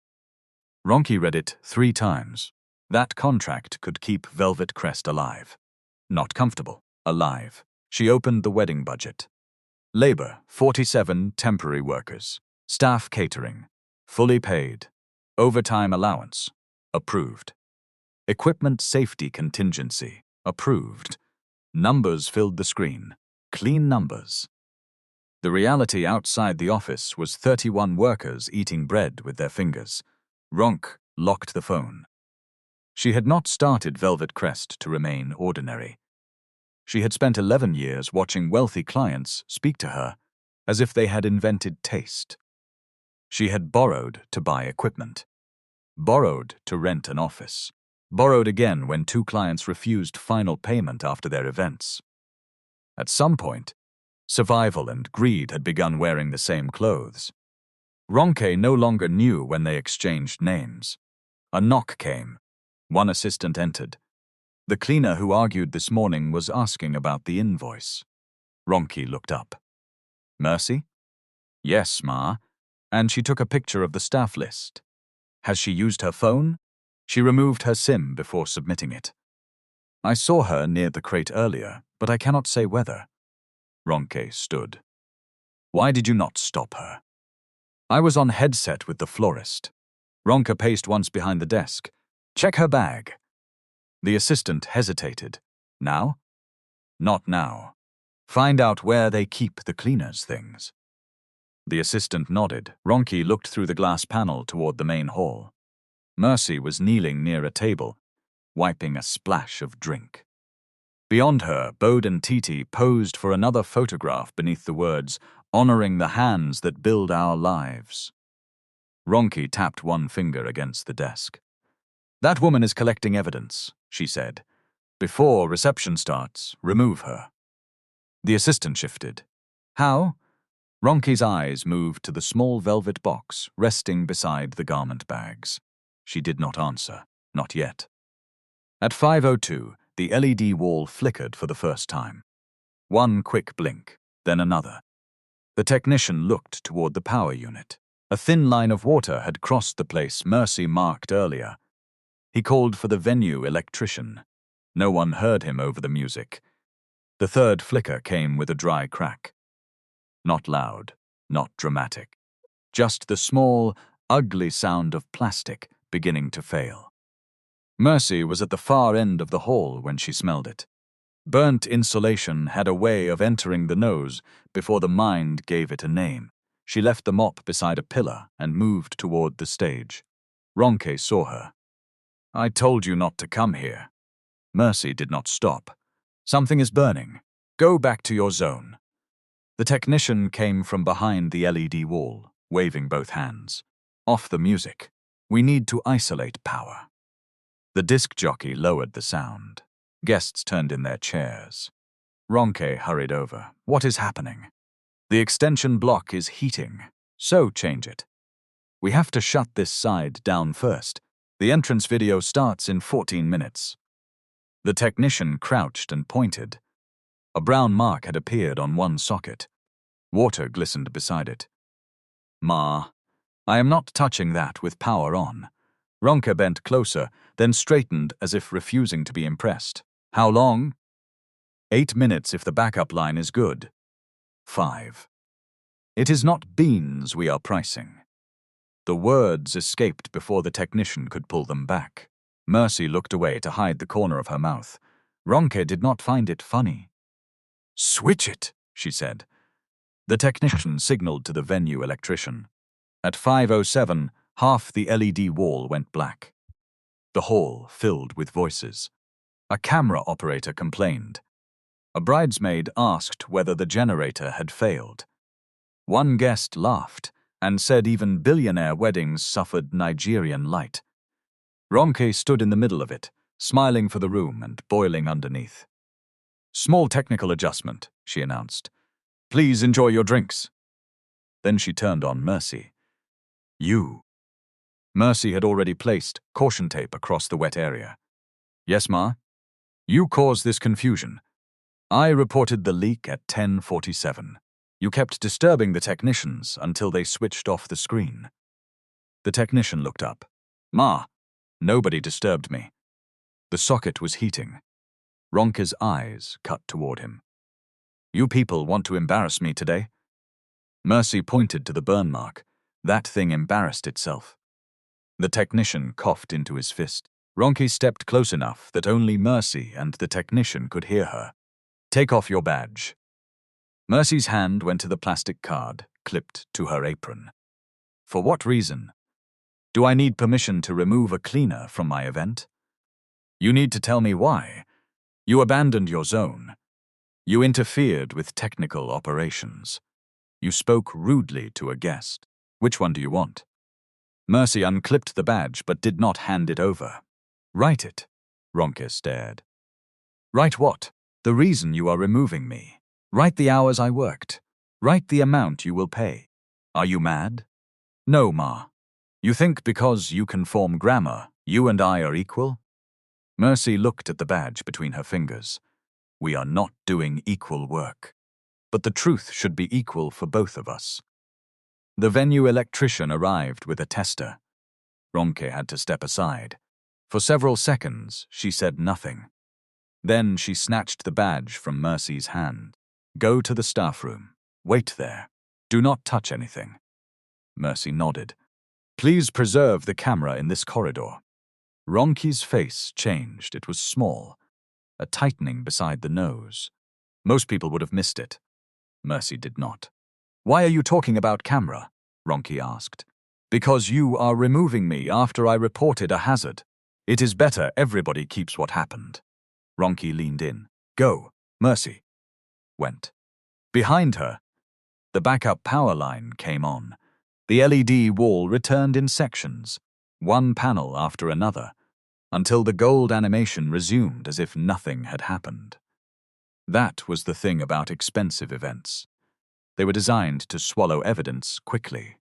Ronke read it 3 times. That contract could keep Velvet Crest alive. Not comfortable, alive. She opened the wedding budget. Labor, 47 temporary workers. Staff catering, fully paid. Overtime allowance, approved. Equipment safety contingency, approved. Numbers filled the screen, clean numbers. The reality outside the office was 31 workers eating bread with their fingers. Ronke locked the phone. She had not started Velvet Crest to remain ordinary. She had spent 11 years watching wealthy clients speak to her as if they had invented taste. She had borrowed to buy equipment, borrowed to rent an office, borrowed again when 2 clients refused final payment after their events. At some point, survival and greed had begun wearing the same clothes. Ronke no longer knew when they exchanged names. A knock came. One assistant entered. The cleaner who argued this morning was asking about the invoice. Ronke looked up. Mercy? Yes, Ma. And she took a picture of the staff list. Has she used her phone? She removed her SIM before submitting it. I saw her near the crate earlier, but I cannot say whether. Ronke stood. Why did you not stop her? I was on headset with the florist. Ronka paced once behind the desk. Check her bag. The assistant hesitated. Now? Not now. Find out where they keep the cleaner's things. The assistant nodded. Ronki looked through the glass panel toward the main hall. Mercy was kneeling near a table, wiping a splash of drink. Beyond her, Bode and Titi posed for another photograph beneath the words, honoring the hands that build our lives. Ronki tapped one finger against the desk. That woman is collecting evidence, she said. Before reception starts, remove her. The assistant shifted. How? Ronki's eyes moved to the small velvet box resting beside the garment bags. She did not answer, not yet. At 5:02, the LED wall flickered for the first time. One quick blink, then another. The technician looked toward the power unit. A thin line of water had crossed the place Mercy marked earlier. He called for the venue electrician. No one heard him over the music. The third flicker came with a dry crack. Not loud, not dramatic. Just the small, ugly sound of plastic beginning to fail. Mercy was at the far end of the hall when she smelled it. Burnt insulation had a way of entering the nose before the mind gave it a name. She left the mop beside a pillar and moved toward the stage. Ronke saw her. I told you not to come here. Mercy did not stop. Something is burning. Go back to your zone. The technician came from behind the LED wall, waving both hands. Off the music. We need to isolate power. The disc jockey lowered the sound. Guests turned in their chairs. Ronke hurried over. What is happening? The extension block is heating, so change it. We have to shut this side down first. The entrance video starts in 14 minutes. The technician crouched and pointed. A brown mark had appeared on one socket. Water glistened beside it. Ma, I am not touching that with power on. Ronke bent closer, then straightened as if refusing to be impressed. How long? 8 minutes if the backup line is good. 5. It is not beans we are pricing. The words escaped before the technician could pull them back. Mercy looked away to hide the corner of her mouth. Ronke did not find it funny. Switch it, she said. The technician signaled to the venue electrician. At 5:07, half the LED wall went black. The hall filled with voices. A camera operator complained. A bridesmaid asked whether the generator had failed. One guest laughed and said even billionaire weddings suffered Nigerian light. Ronke stood in the middle of it, smiling for the room and boiling underneath. Small technical adjustment, she announced. Please enjoy your drinks. Then she turned on Mercy. You. Mercy had already placed caution tape across the wet area. Yes, Ma? You caused this confusion. I reported the leak at 10:47. You kept disturbing the technicians until they switched off the screen. The technician looked up. Ma, nobody disturbed me. The socket was heating. Ronke's eyes cut toward him. You people want to embarrass me today? Mercy pointed to the burn mark. That thing embarrassed itself. The technician coughed into his fist. Ronke stepped close enough that only Mercy and the technician could hear her. Take off your badge. Mercy's hand went to the plastic card, clipped to her apron. For what reason? Do I need permission to remove a cleaner from my event? You need to tell me why. You abandoned your zone. You interfered with technical operations. You spoke rudely to a guest. Which one do you want? Mercy unclipped the badge but did not hand it over. Write it. Ronke stared. Write what? The reason you are removing me. Write the hours I worked. Write the amount you will pay. Are you mad? No, Ma. You think because you can form grammar, you and I are equal? Mercy looked at the badge between her fingers. We are not doing equal work. But the truth should be equal for both of us. The venue electrician arrived with a tester. Ronke had to step aside. For several seconds, she said nothing. Then she snatched the badge from Mercy's hand. Go to the staff room. Wait there. Do not touch anything. Mercy nodded. Please preserve the camera in this corridor. Ronki's face changed. It was small, a tightening beside the nose. Most people would have missed it. Mercy did not. Why are you talking about camera? Ronki asked. Because you are removing me after I reported a hazard. It is better everybody keeps what happened. Ronki leaned in. Go, Mercy. Went. Behind her, the backup power line came on. The LED wall returned in sections, one panel after another, until the gold animation resumed as if nothing had happened. That was the thing about expensive events. They were designed to swallow evidence quickly.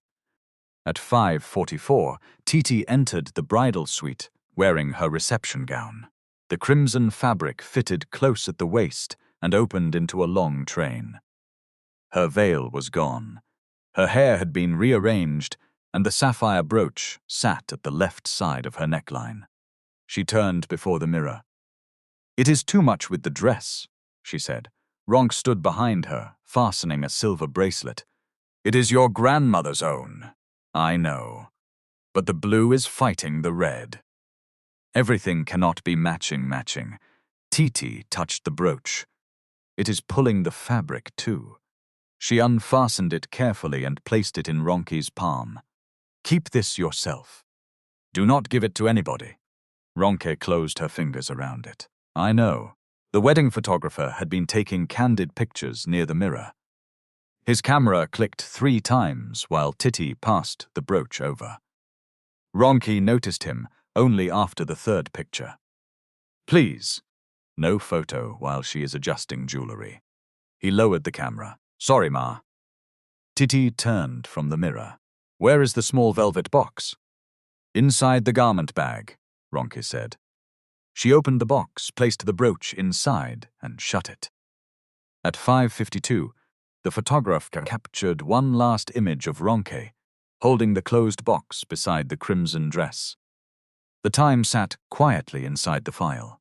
At 5:44, Titi entered the bridal suite, wearing her reception gown. The crimson fabric fitted close at the waist and opened into a long train. Her veil was gone. Her hair had been rearranged, and the sapphire brooch sat at the left side of her neckline. She turned before the mirror. It is too much with the dress, she said. Ronk stood behind her, fastening a silver bracelet. It is your grandmother's own. I know. But the blue is fighting the red. Everything cannot be matching. Titi touched the brooch. It is pulling the fabric too. She unfastened it carefully and placed it in Ronki's palm. Keep this yourself. Do not give it to anybody. Ronke closed her fingers around it. I know. The wedding photographer had been taking candid pictures near the mirror. His camera clicked 3 times while Titi passed the brooch over. Ronki noticed him only after the 3rd picture. Please. No photo while she is adjusting jewelry. He lowered the camera. Sorry, Ma. Titi turned from the mirror. Where is the small velvet box? Inside the garment bag, Ronki said. She opened the box, placed the brooch inside, and shut it. At 5:52, the photographer captured one last image of Ronke, holding the closed box beside the crimson dress. The time sat quietly inside the file.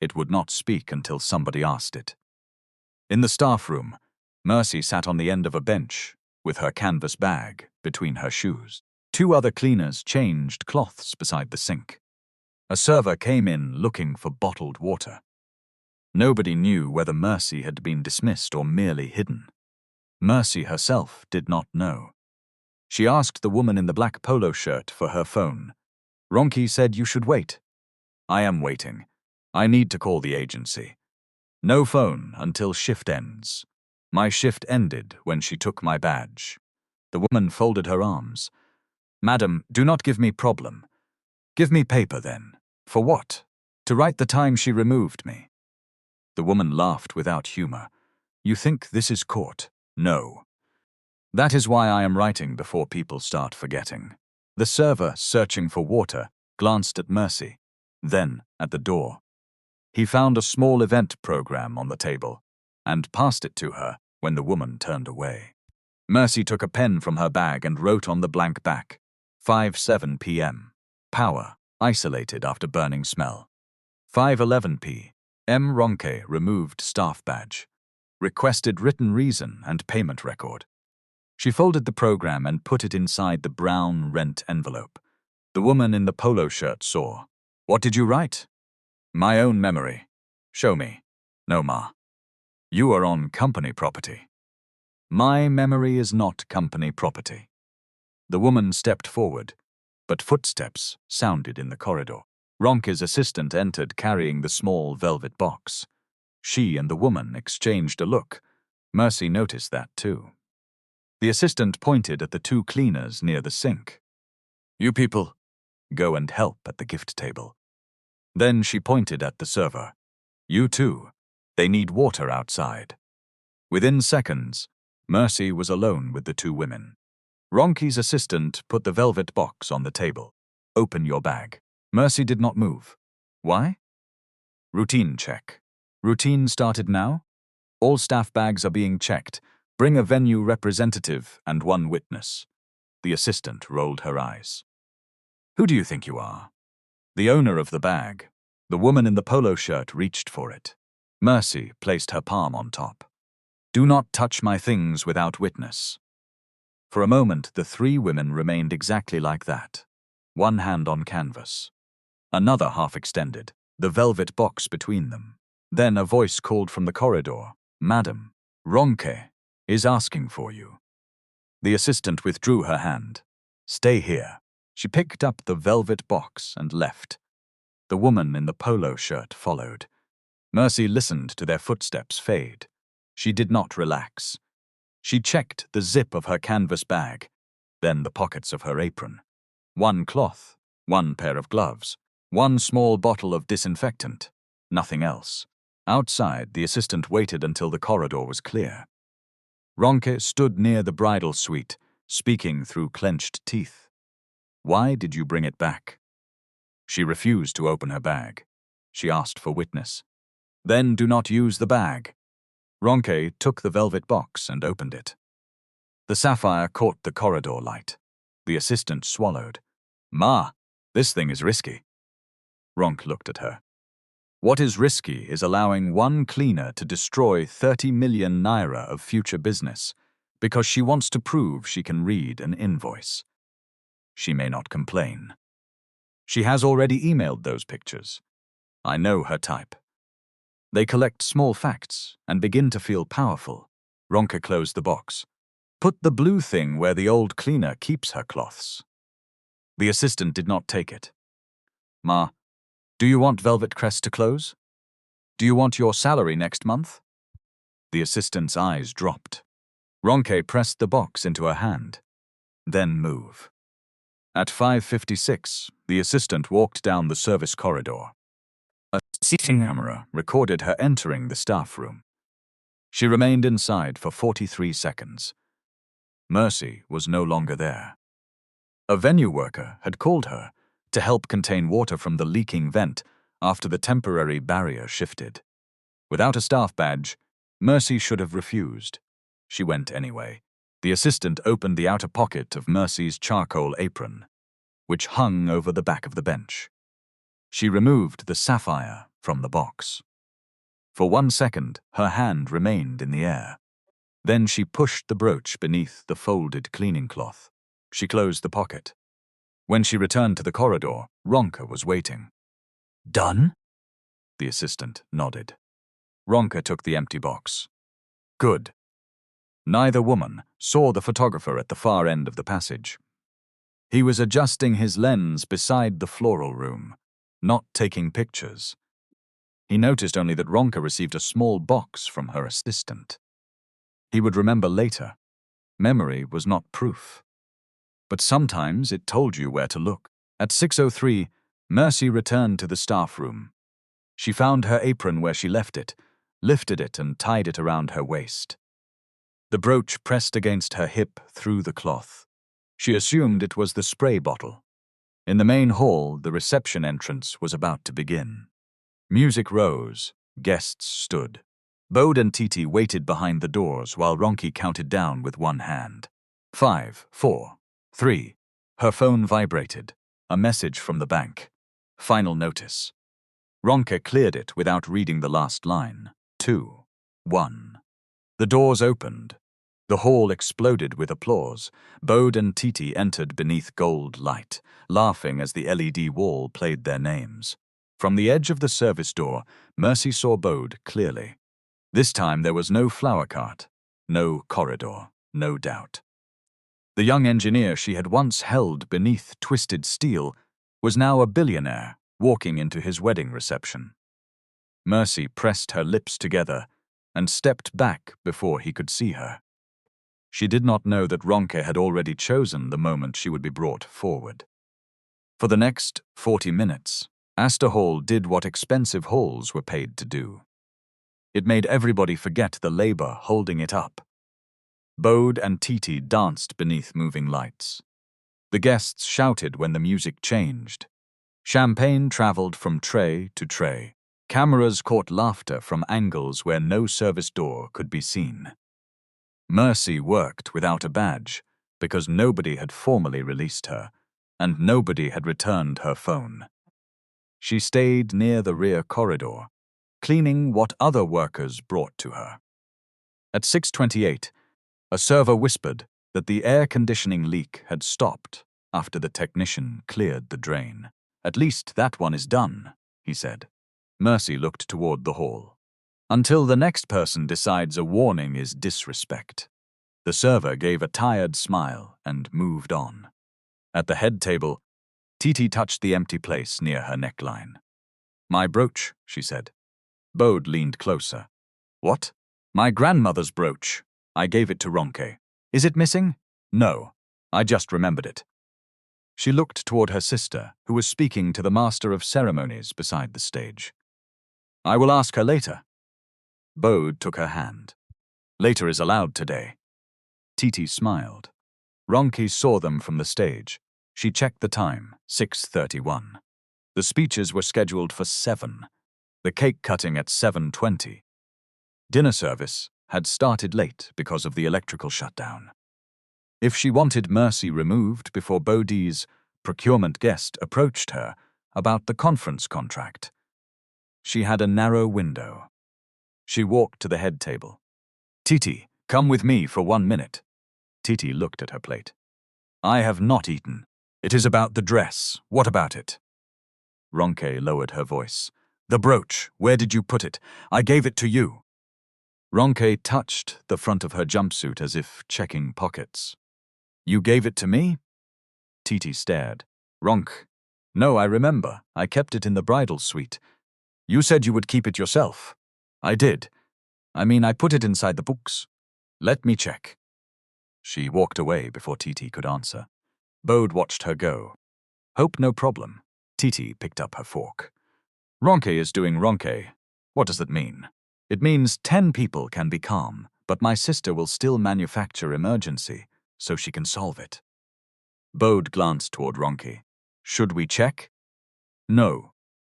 It would not speak until somebody asked it. In the staff room, Mercy sat on the end of a bench, with her canvas bag between her shoes. 2 other cleaners changed cloths beside the sink. A server came in looking for bottled water. Nobody knew whether Mercy had been dismissed or merely hidden. Mercy herself did not know. She asked the woman in the black polo shirt for her phone. Ronki said you should wait. I am waiting. I need to call the agency. No phone until shift ends. My shift ended when she took my badge. The woman folded her arms. Madam, do not give me problem. Give me paper then. For what? To write the time she removed me. The woman laughed without humor. You think this is court? No. That is why I am writing before people start forgetting. The server, searching for water, glanced at Mercy, then at the door. He found a small event program on the table and passed it to her when the woman turned away. Mercy took a pen from her bag and wrote on the blank back, 5:07 p.m. Power, isolated after burning smell. 5:11 p.m. Ronke removed staff badge. Requested written reason and payment record. She folded the program and put it inside the brown rent envelope. The woman in the polo shirt saw. What did you write? My own memory. Show me. No, Ma. You are on company property. My memory is not company property. The woman stepped forward, but footsteps sounded in the corridor. Ronke's assistant entered carrying the small velvet box. She and the woman exchanged a look. Mercy noticed that too. The assistant pointed at the 2 cleaners near the sink. You people, go and help at the gift table. Then she pointed at the server. You too. They need water outside. Within seconds, Mercy was alone with the 2 women. Ronke's assistant put the velvet box on the table. Open your bag. Mercy did not move. Why? Routine check. Routine started now? All staff bags are being checked. Bring a venue representative and 1 witness. The assistant rolled her eyes. Who do you think you are? The owner of the bag. The woman in the polo shirt reached for it. Mercy placed her palm on top. Do not touch my things without witness. For a moment, the three women remained exactly like that. One hand on canvas, another half extended, the velvet box between them. Then a voice called from the corridor, "Madam, Ronke is asking for you." The assistant withdrew her hand. "Stay here." She picked up the velvet box and left. The woman in the polo shirt followed. Mercy listened to their footsteps fade. She did not relax. She checked the zip of her canvas bag, then the pockets of her apron. One cloth, one pair of gloves, one small bottle of disinfectant, nothing else. Outside, the assistant waited until the corridor was clear. Ronke stood near the bridal suite, speaking through clenched teeth. "Why did you bring it back?" She refused to open her bag. She asked for witness. "Then do not use the bag." Ronke took the velvet box and opened it. The sapphire caught the corridor light. The assistant swallowed. "Ma, this thing is risky." Ronk looked at her. "What is risky is allowing one cleaner to destroy 30 million naira of future business because she wants to prove she can read an invoice. She may not complain. She has already emailed those pictures. I know her type. They collect small facts and begin to feel powerful." Ronke closed the box. "Put the blue thing where the old cleaner keeps her cloths." The assistant did not take it. "Ma, do you want Velvet Crest to close? Do you want your salary next month?" The assistant's eyes dropped. Ronke pressed the box into her hand. "Then move." At 5:56, the assistant walked down the service corridor. A CCTV camera recorded her entering the staff room. She remained inside for 43 seconds. Mercy was no longer there. A venue worker had called her to help contain water from the leaking vent after the temporary barrier shifted. Without a staff badge, Mercy should have refused. She went anyway. The assistant opened the outer pocket of Mercy's charcoal apron, which hung over the back of the bench. She removed the sapphire from the box. For 1 second, her hand remained in the air. Then she pushed the brooch beneath the folded cleaning cloth. She closed the pocket. When she returned to the corridor, Ronke was waiting. "Done?" The assistant nodded. Ronke took the empty box. "Good." Neither woman saw the photographer at the far end of the passage. He was adjusting his lens beside the floral room, not taking pictures. He noticed only that Ronke received a small box from her assistant. He would remember later. Memory was not proof. But sometimes it told you where to look. At 6:03, Mercy returned to the staff room. She found her apron where she left it, lifted it and tied it around her waist. The brooch pressed against her hip through the cloth. She assumed it was the spray bottle. In the main hall, the reception entrance was about to begin. Music rose. Guests stood. Bode and Titi waited behind the doors while Ronke counted down with one hand. 5, 4, 3. Her phone vibrated. A message from the bank. Final notice. Ronke cleared it without reading the last line. 2, 1. The doors opened. The hall exploded with applause. Bode and Titi entered beneath gold light, laughing as the LED wall played their names. From the edge of the service door, Mercy saw Bode clearly. This time there was no flower cart, no corridor, no doubt. The young engineer she had once held beneath twisted steel was now a billionaire walking into his wedding reception. Mercy pressed her lips together and stepped back before he could see her. She did not know that Ronke had already chosen the moment she would be brought forward. For the next 40 minutes, Aster Hall did what expensive halls were paid to do. It made everybody forget the labor holding it up. Bode and Titi danced beneath moving lights. The guests shouted when the music changed. Champagne traveled from tray to tray. Cameras caught laughter from angles where no service door could be seen. Mercy worked without a badge because nobody had formally released her, and nobody had returned her phone. She stayed near the rear corridor, cleaning what other workers brought to her. At 6:28, a server whispered that the air conditioning leak had stopped after the technician cleared the drain. "At least that one is done," he said. Mercy looked toward the hall. "Until the next person decides a warning is disrespect." The server gave a tired smile and moved on. At the head table, Titi touched the empty place near her neckline. "My brooch," she said. Bode leaned closer. "What?" "My grandmother's brooch. I gave it to Ronke. Is it missing?" "No. I just remembered it." She looked toward her sister, who was speaking to the master of ceremonies beside the stage. "I will ask her later." Bode took her hand. "Later is allowed today." Titi smiled. Ronke saw them from the stage. She checked the time, 6:31. The speeches were scheduled for 7. The cake cutting at 7:20. Dinner service had started late because of the electrical shutdown. If she wanted Mercy removed before Bode's procurement guest approached her about the conference contract, she had a narrow window. She walked to the head table. "Titi, come with me for 1 minute." Titi looked at her plate. "I have not eaten. It is about the dress. What about it?" Ronke lowered her voice. "The brooch, where did you put it? I gave it to you." Ronke touched the front of her jumpsuit as if checking pockets. "You gave it to me?" Titi stared. "Ronk. No, I remember. I kept it in the bridal suite. You said you would keep it yourself." "I did. I put it inside the books. Let me check." She walked away before Titi could answer. Bode watched her go. "Hope no problem." Titi picked up her fork. "Ronke is doing Ronke. What does that mean?" "It means 10 people can be calm, but my sister will still manufacture emergency, so she can solve it." Bode glanced toward Ronke. "Should we check?" "No.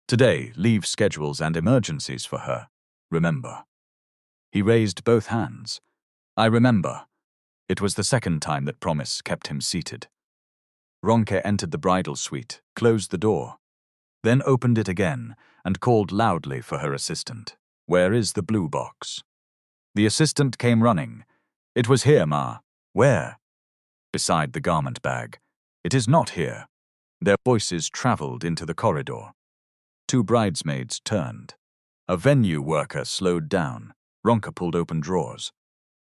Today, leave schedules and emergencies for her. Remember." He raised both hands. "I remember." It was the second time that promise kept him seated. Ronke entered the bridal suite, closed the door, then opened it again and called loudly for her assistant. "Where is the blue box?" The assistant came running. "It was here, Ma." "Where?" "Beside the garment bag." "It is not here." Their voices traveled into the corridor. 2 bridesmaids turned. A venue worker slowed down. Ronke pulled open drawers.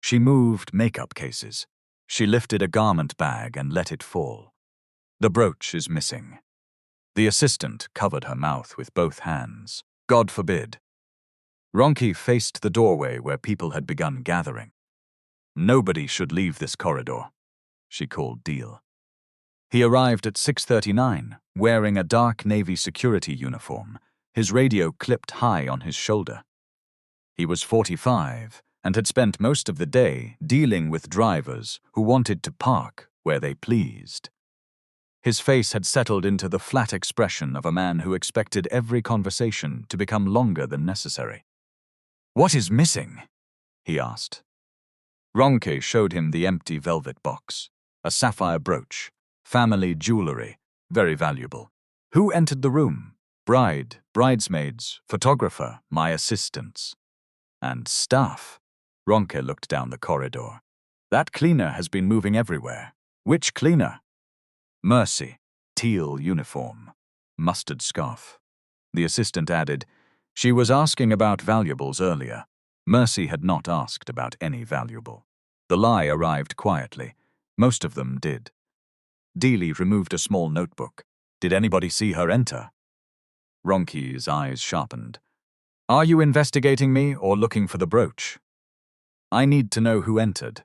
She moved makeup cases. She lifted a garment bag and let it fall. "The brooch is missing." The assistant covered her mouth with both hands. "God forbid." Ronke faced the doorway where people had begun gathering. "Nobody should leave this corridor," she called Deal. He arrived at 6:39, wearing a dark navy security uniform, his radio clipped high on his shoulder. He was 45 and had spent most of the day dealing with drivers who wanted to park where they pleased. His face had settled into the flat expression of a man who expected every conversation to become longer than necessary. "What is missing?" he asked. Ronke showed him the empty velvet box, a sapphire brooch, family jewelry, very valuable. "Who entered the room?" "Bride, bridesmaids, photographer, my assistants." "And staff." Ronke looked down the corridor. "That cleaner has been moving everywhere." "Which cleaner?" "Mercy, teal uniform, mustard scarf." The assistant added, "She was asking about valuables earlier." Mercy had not asked about any valuable. The lie arrived quietly. Most of them did. Dealey removed a small notebook. "Did anybody see her enter?" Ronke's eyes sharpened. "Are you investigating me or looking for the brooch?" "I need to know who entered."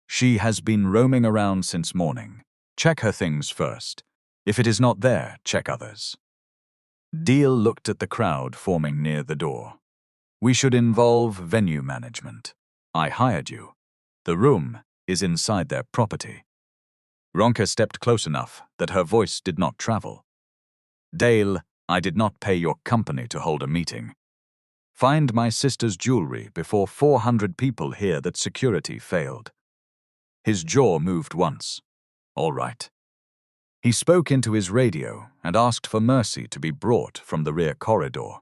"She has been roaming around since morning. Check her things first. If it is not there, check others." Deal looked at the crowd forming near the door. "We should involve venue management. I hired you. The room is inside their property." Ronke stepped close enough that her voice did not travel. "Dale, I did not pay your company to hold a meeting. Find my sister's jewelry before 400 people hear that security failed." His jaw moved once. "All right." He spoke into his radio and asked for Mercy to be brought from the rear corridor.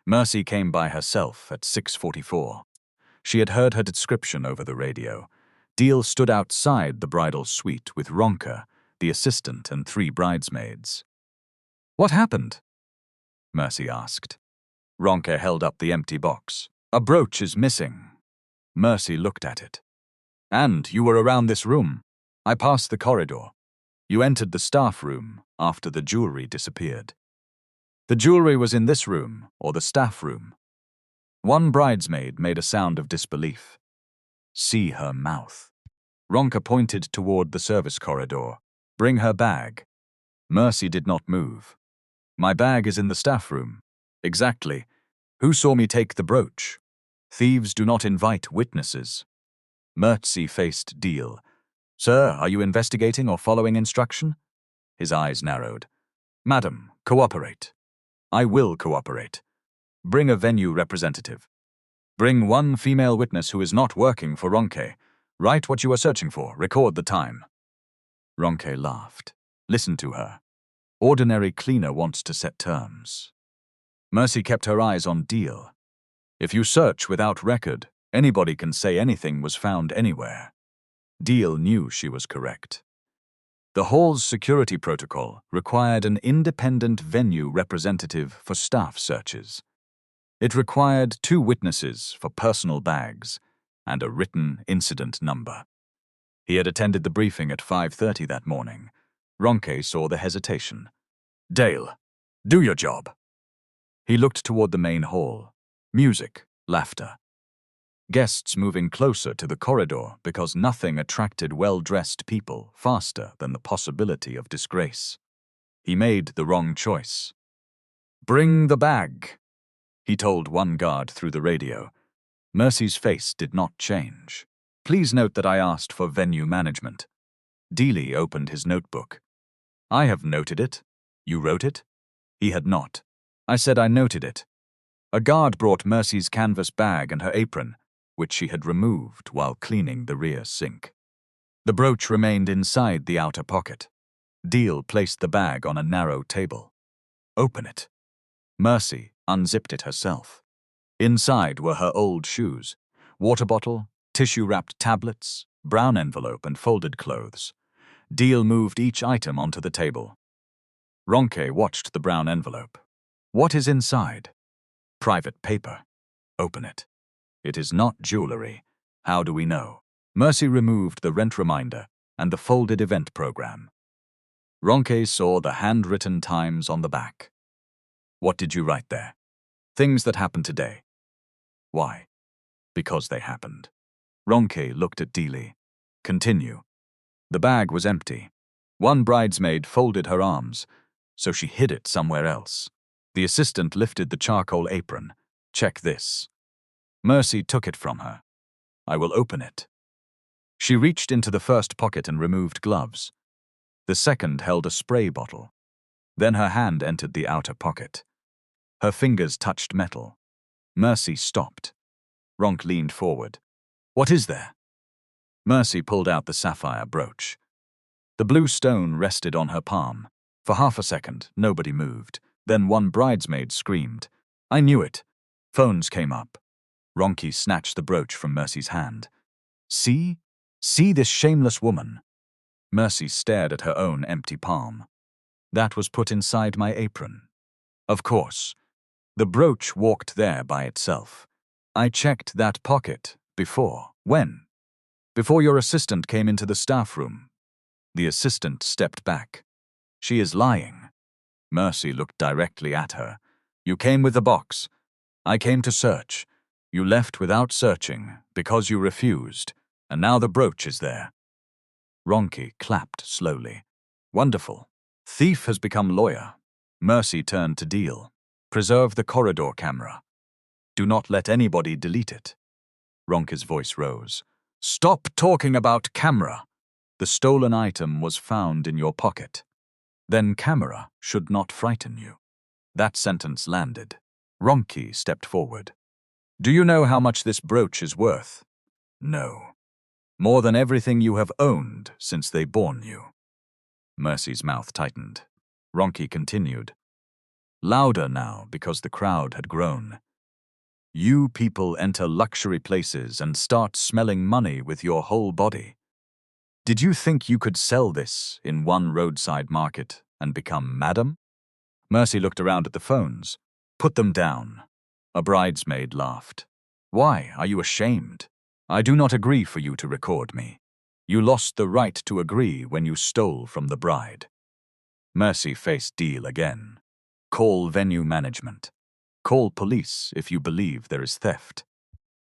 Mercy came by herself at 6:44. She had heard her description over the radio. Deal stood outside the bridal suite with Ronka, the assistant, and 3 bridesmaids. "What happened?" Mercy asked. Ronka held up the empty box. "A brooch is missing." Mercy looked at it. "And you were around this room. I passed the corridor. You entered the staff room after the jewelry disappeared. The jewelry was in this room or the staff room." One bridesmaid made a sound of disbelief. "See her mouth." Ronka pointed toward the service corridor. "Bring her bag." Mercy did not move. "My bag is in the staff room." "Exactly. Who saw me take the brooch?" "Thieves do not invite witnesses." Mercy faced Deal. "Sir, are you investigating or following instruction?" His eyes narrowed. "Madam, cooperate." "I will cooperate. Bring a venue representative. Bring 1 female witness who is not working for Ronke. Write what you are searching for. Record the time." Ronke laughed. "Listen to her. Ordinary cleaner wants to set terms." Mercy kept her eyes on Deal. "If you search without record, anybody can say anything was found anywhere." Deal knew she was correct. The hall's security protocol required an independent venue representative for staff searches. It required 2 witnesses for personal bags and a written incident number. He had attended the briefing at 5:30 that morning. Ronke saw the hesitation. "Dale, do your job." He looked toward the main hall. Music, laughter. Guests moving closer to the corridor because nothing attracted well-dressed people faster than the possibility of disgrace. He made the wrong choice. "Bring the bag," he told one guard through the radio. Mercy's face did not change. "Please note that I asked for venue management." Dealey opened his notebook. "I have noted it." "You wrote it?" He had not. "I said I noted it." A guard brought Mercy's canvas bag and her apron, which she had removed while cleaning the rear sink. The brooch remained inside the outer pocket. Deal placed the bag on a narrow table. "Open it." Mercy unzipped it herself. Inside were her old shoes, water bottle, tissue-wrapped tablets, brown envelope, and folded clothes. Deal moved each item onto the table. Ronke watched the brown envelope. "What is inside?" "Private paper." "Open it." "It is not jewelry. How do we know?" Mercy removed the rent reminder and the folded event program. Ronke saw the handwritten times on the back. "What did you write there?" "Things that happened today." "Why?" "Because they happened." Ronke looked at Dealey. "Continue." The bag was empty. One bridesmaid folded her arms, so she hid it somewhere else. The assistant lifted the charcoal apron. "Check this." Mercy took it from her. "I will open it." She reached into the first pocket and removed gloves. The second held a spray bottle. Then her hand entered the outer pocket. Her fingers touched metal. Mercy stopped. Ronk leaned forward. "What is there?" Mercy pulled out the sapphire brooch. The blue stone rested on her palm. For half a second, nobody moved. Then one bridesmaid screamed. "I knew it." Phones came up. Ronke snatched the brooch from Mercy's hand. "See? See this shameless woman." Mercy stared at her own empty palm. "That was put inside my apron." "Of course. The brooch walked there by itself. I checked that pocket before." "When?" "Before your assistant came into the staff room." The assistant stepped back. "She is lying." Mercy looked directly at her. "You came with the box. I came to search. You left without searching because you refused, and now the brooch is there." Ronke clapped slowly. "Wonderful. Thief has become lawyer." Mercy turned to Deal. "Preserve the corridor camera. Do not let anybody delete it." Ronke's voice rose. "Stop talking about camera. The stolen item was found in your pocket. Then camera should not frighten you." That sentence landed. Ronke stepped forward. "Do you know how much this brooch is worth?" "No." "More than everything you have owned since they born you." Mercy's mouth tightened. Ronke continued. Louder now because the crowd had grown. You people enter luxury places and start smelling money with your whole body. Did you think you could sell this in one roadside market and become madam? Mercy looked around at the phones. Put them down. A bridesmaid laughed. Why, are you ashamed? I do not agree for you to record me. You lost the right to agree when you stole from the bride. Mercy faced Deal again. Call venue management. Call police if you believe there is theft.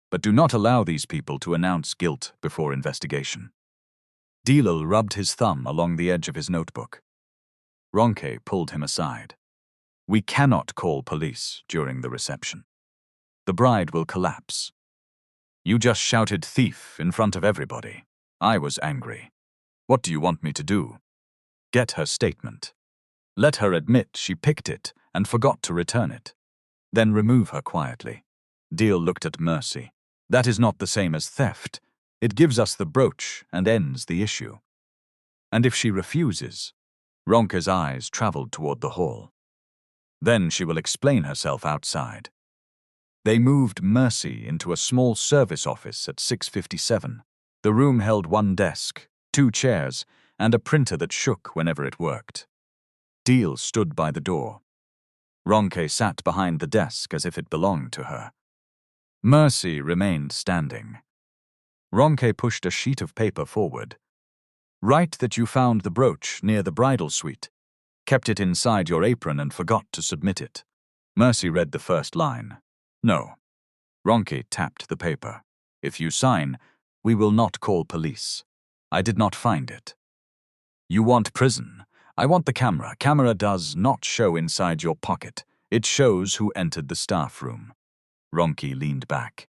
But do not allow these people to announce guilt before investigation. Deal rubbed his thumb along the edge of his notebook. Ronke pulled him aside. We cannot call police during the reception. The bride will collapse. You just shouted thief in front of everybody. I was angry. What do you want me to do? Get her statement. Let her admit she picked it and forgot to return it. Then remove her quietly. Deal looked at Mercy. That is not the same as theft. It gives us the brooch and ends the issue. And if she refuses? Ronke's eyes traveled toward the hall. Then she will explain herself outside. They moved Mercy into a small service office at 657. The room held one desk, 2 chairs, and a printer that shook whenever it worked. Deal stood by the door. Ronke sat behind the desk as if it belonged to her. Mercy remained standing. Ronke pushed a sheet of paper forward. Write that you found the brooch near the bridal suite, kept it inside your apron and forgot to submit it. Mercy read the first line. No. Ronke tapped the paper. If you sign, we will not call police. I did not find it. You want prison. I want the camera. Camera does not show inside your pocket. It shows who entered the staff room. Ronke leaned back.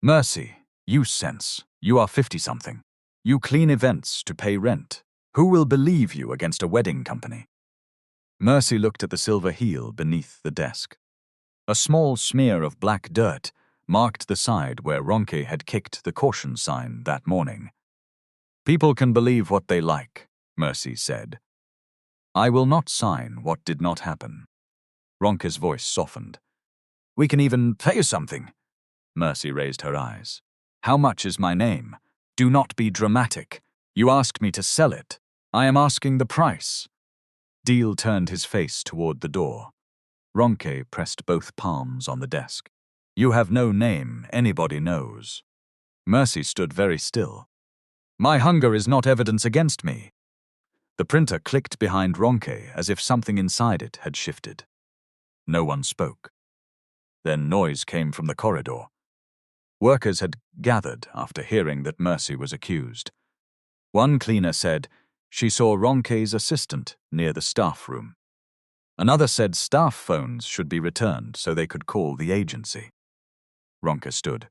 Mercy, use sense. You are 50-something. You clean events to pay rent. Who will believe you against a wedding company? Mercy looked at the silver heel beneath the desk. A small smear of black dirt marked the side where Ronke had kicked the caution sign that morning. People can believe what they like, Mercy said. I will not sign what did not happen. Ronke's voice softened. We can even pay you something. Mercy raised her eyes. How much is my name? Do not be dramatic. You asked me to sell it. I am asking the price. Deal turned his face toward the door. Ronke pressed both palms on the desk. You have no name, anybody knows. Mercy stood very still. My hunger is not evidence against me. The printer clicked behind Ronke as if something inside it had shifted. No one spoke. Then noise came from the corridor. Workers had gathered after hearing that Mercy was accused. One cleaner said she saw Ronke's assistant near the staff room. Another said staff phones should be returned so they could call the agency. Ronke stood.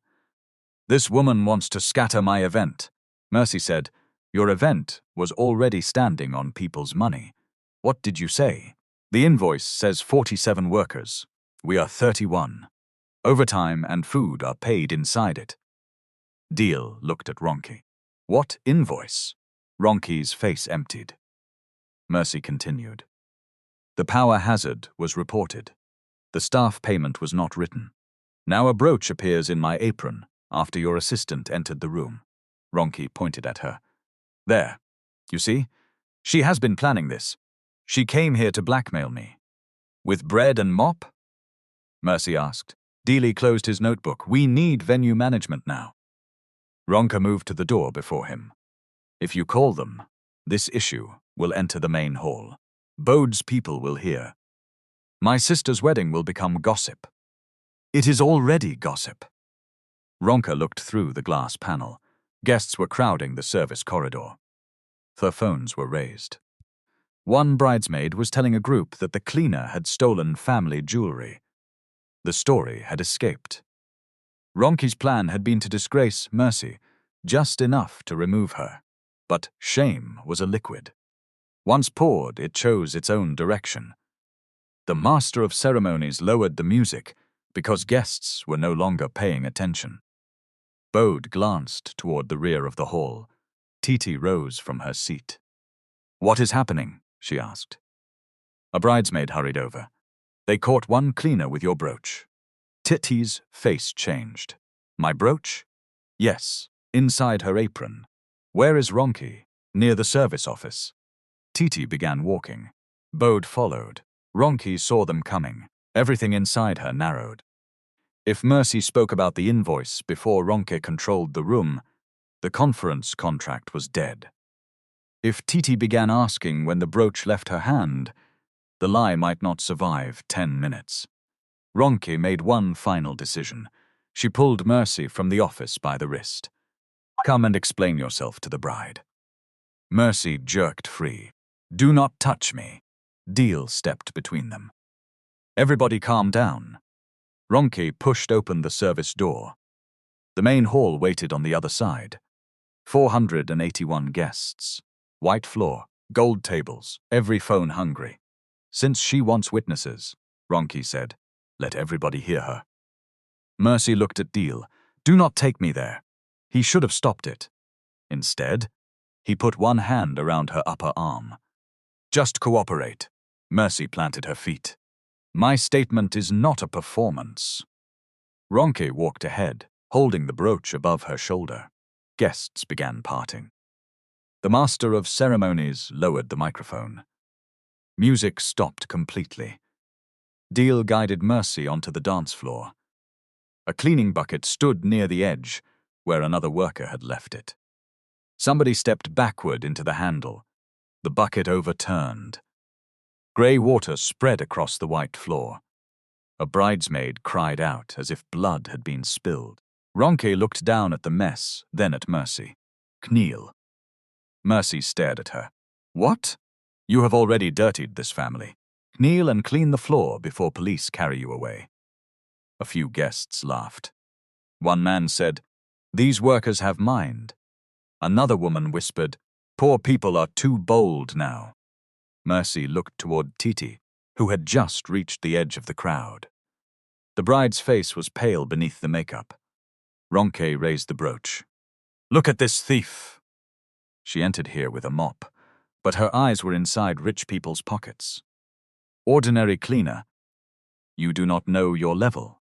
This woman wants to scatter my event. Mercy said, your event was already standing on people's money. What did you say? The invoice says 47 workers. We are 31. Overtime and food are paid inside it. Deal looked at Ronke. What invoice? Ronke's face emptied. Mercy continued. The power hazard was reported. The staff payment was not written. Now a brooch appears in my apron after your assistant entered the room. Ronke pointed at her. There. You see? She has been planning this. She came here to blackmail me. With bread and mop? Mercy asked. Dealey closed his notebook. We need venue management now. Ronke moved to the door before him. If you call them, this issue will enter the main hall. Bode's people will hear. My sister's wedding will become gossip. It is already gossip. Ronke looked through the glass panel. Guests were crowding the service corridor. Their phones were raised. One bridesmaid was telling a group that the cleaner had stolen family jewelry. The story had escaped. Ronke's plan had been to disgrace Mercy, just enough to remove her. But shame was a liquid. Once poured, it chose its own direction. The master of ceremonies lowered the music because guests were no longer paying attention. Bode glanced toward the rear of the hall. Titi rose from her seat. What is happening? She asked. A bridesmaid hurried over. They caught one cleaner with your brooch. Titty's face changed. My brooch? Yes, inside her apron. Where is Ronki? Near the service office. Titi began walking. Bode followed. Ronki saw them coming. Everything inside her narrowed. If Mercy spoke about the invoice before Ronke controlled the room, the conference contract was dead. If Titi began asking when the brooch left her hand, the lie might not survive 10 minutes. Ronke made one final decision. She pulled Mercy from the office by the wrist. Come and explain yourself to the bride. Mercy jerked free. Do not touch me. Deal stepped between them. Everybody calm down. Ronke pushed open the service door. The main hall waited on the other side. 481 guests. White floor, gold tables, every phone hungry. Since she wants witnesses, Ronke said, let everybody hear her. Mercy looked at Deal. Do not take me there. He should have stopped it. Instead, he put one hand around her upper arm. Just cooperate. Mercy planted her feet. My statement is not a performance. Ronke walked ahead, holding the brooch above her shoulder. Guests began parting. The master of ceremonies lowered the microphone. Music stopped completely. Deal guided Mercy onto the dance floor. A cleaning bucket stood near the edge, where another worker had left it. Somebody stepped backward into the handle. The bucket overturned. Grey water spread across the white floor. A bridesmaid cried out as if blood had been spilled. Ronke looked down at the mess, then at Mercy. Kneel. Mercy stared at her. What? You have already dirtied this family. Kneel and clean the floor before police carry you away. A few guests laughed. One man said, These workers have mind. Another woman whispered, Poor people are too bold now. Mercy looked toward Titi, who had just reached the edge of the crowd. The bride's face was pale beneath the makeup. Ronke raised the brooch. Look at this thief. She entered here with a mop, but her eyes were inside rich people's pockets. Ordinary cleaner. You do not know your level.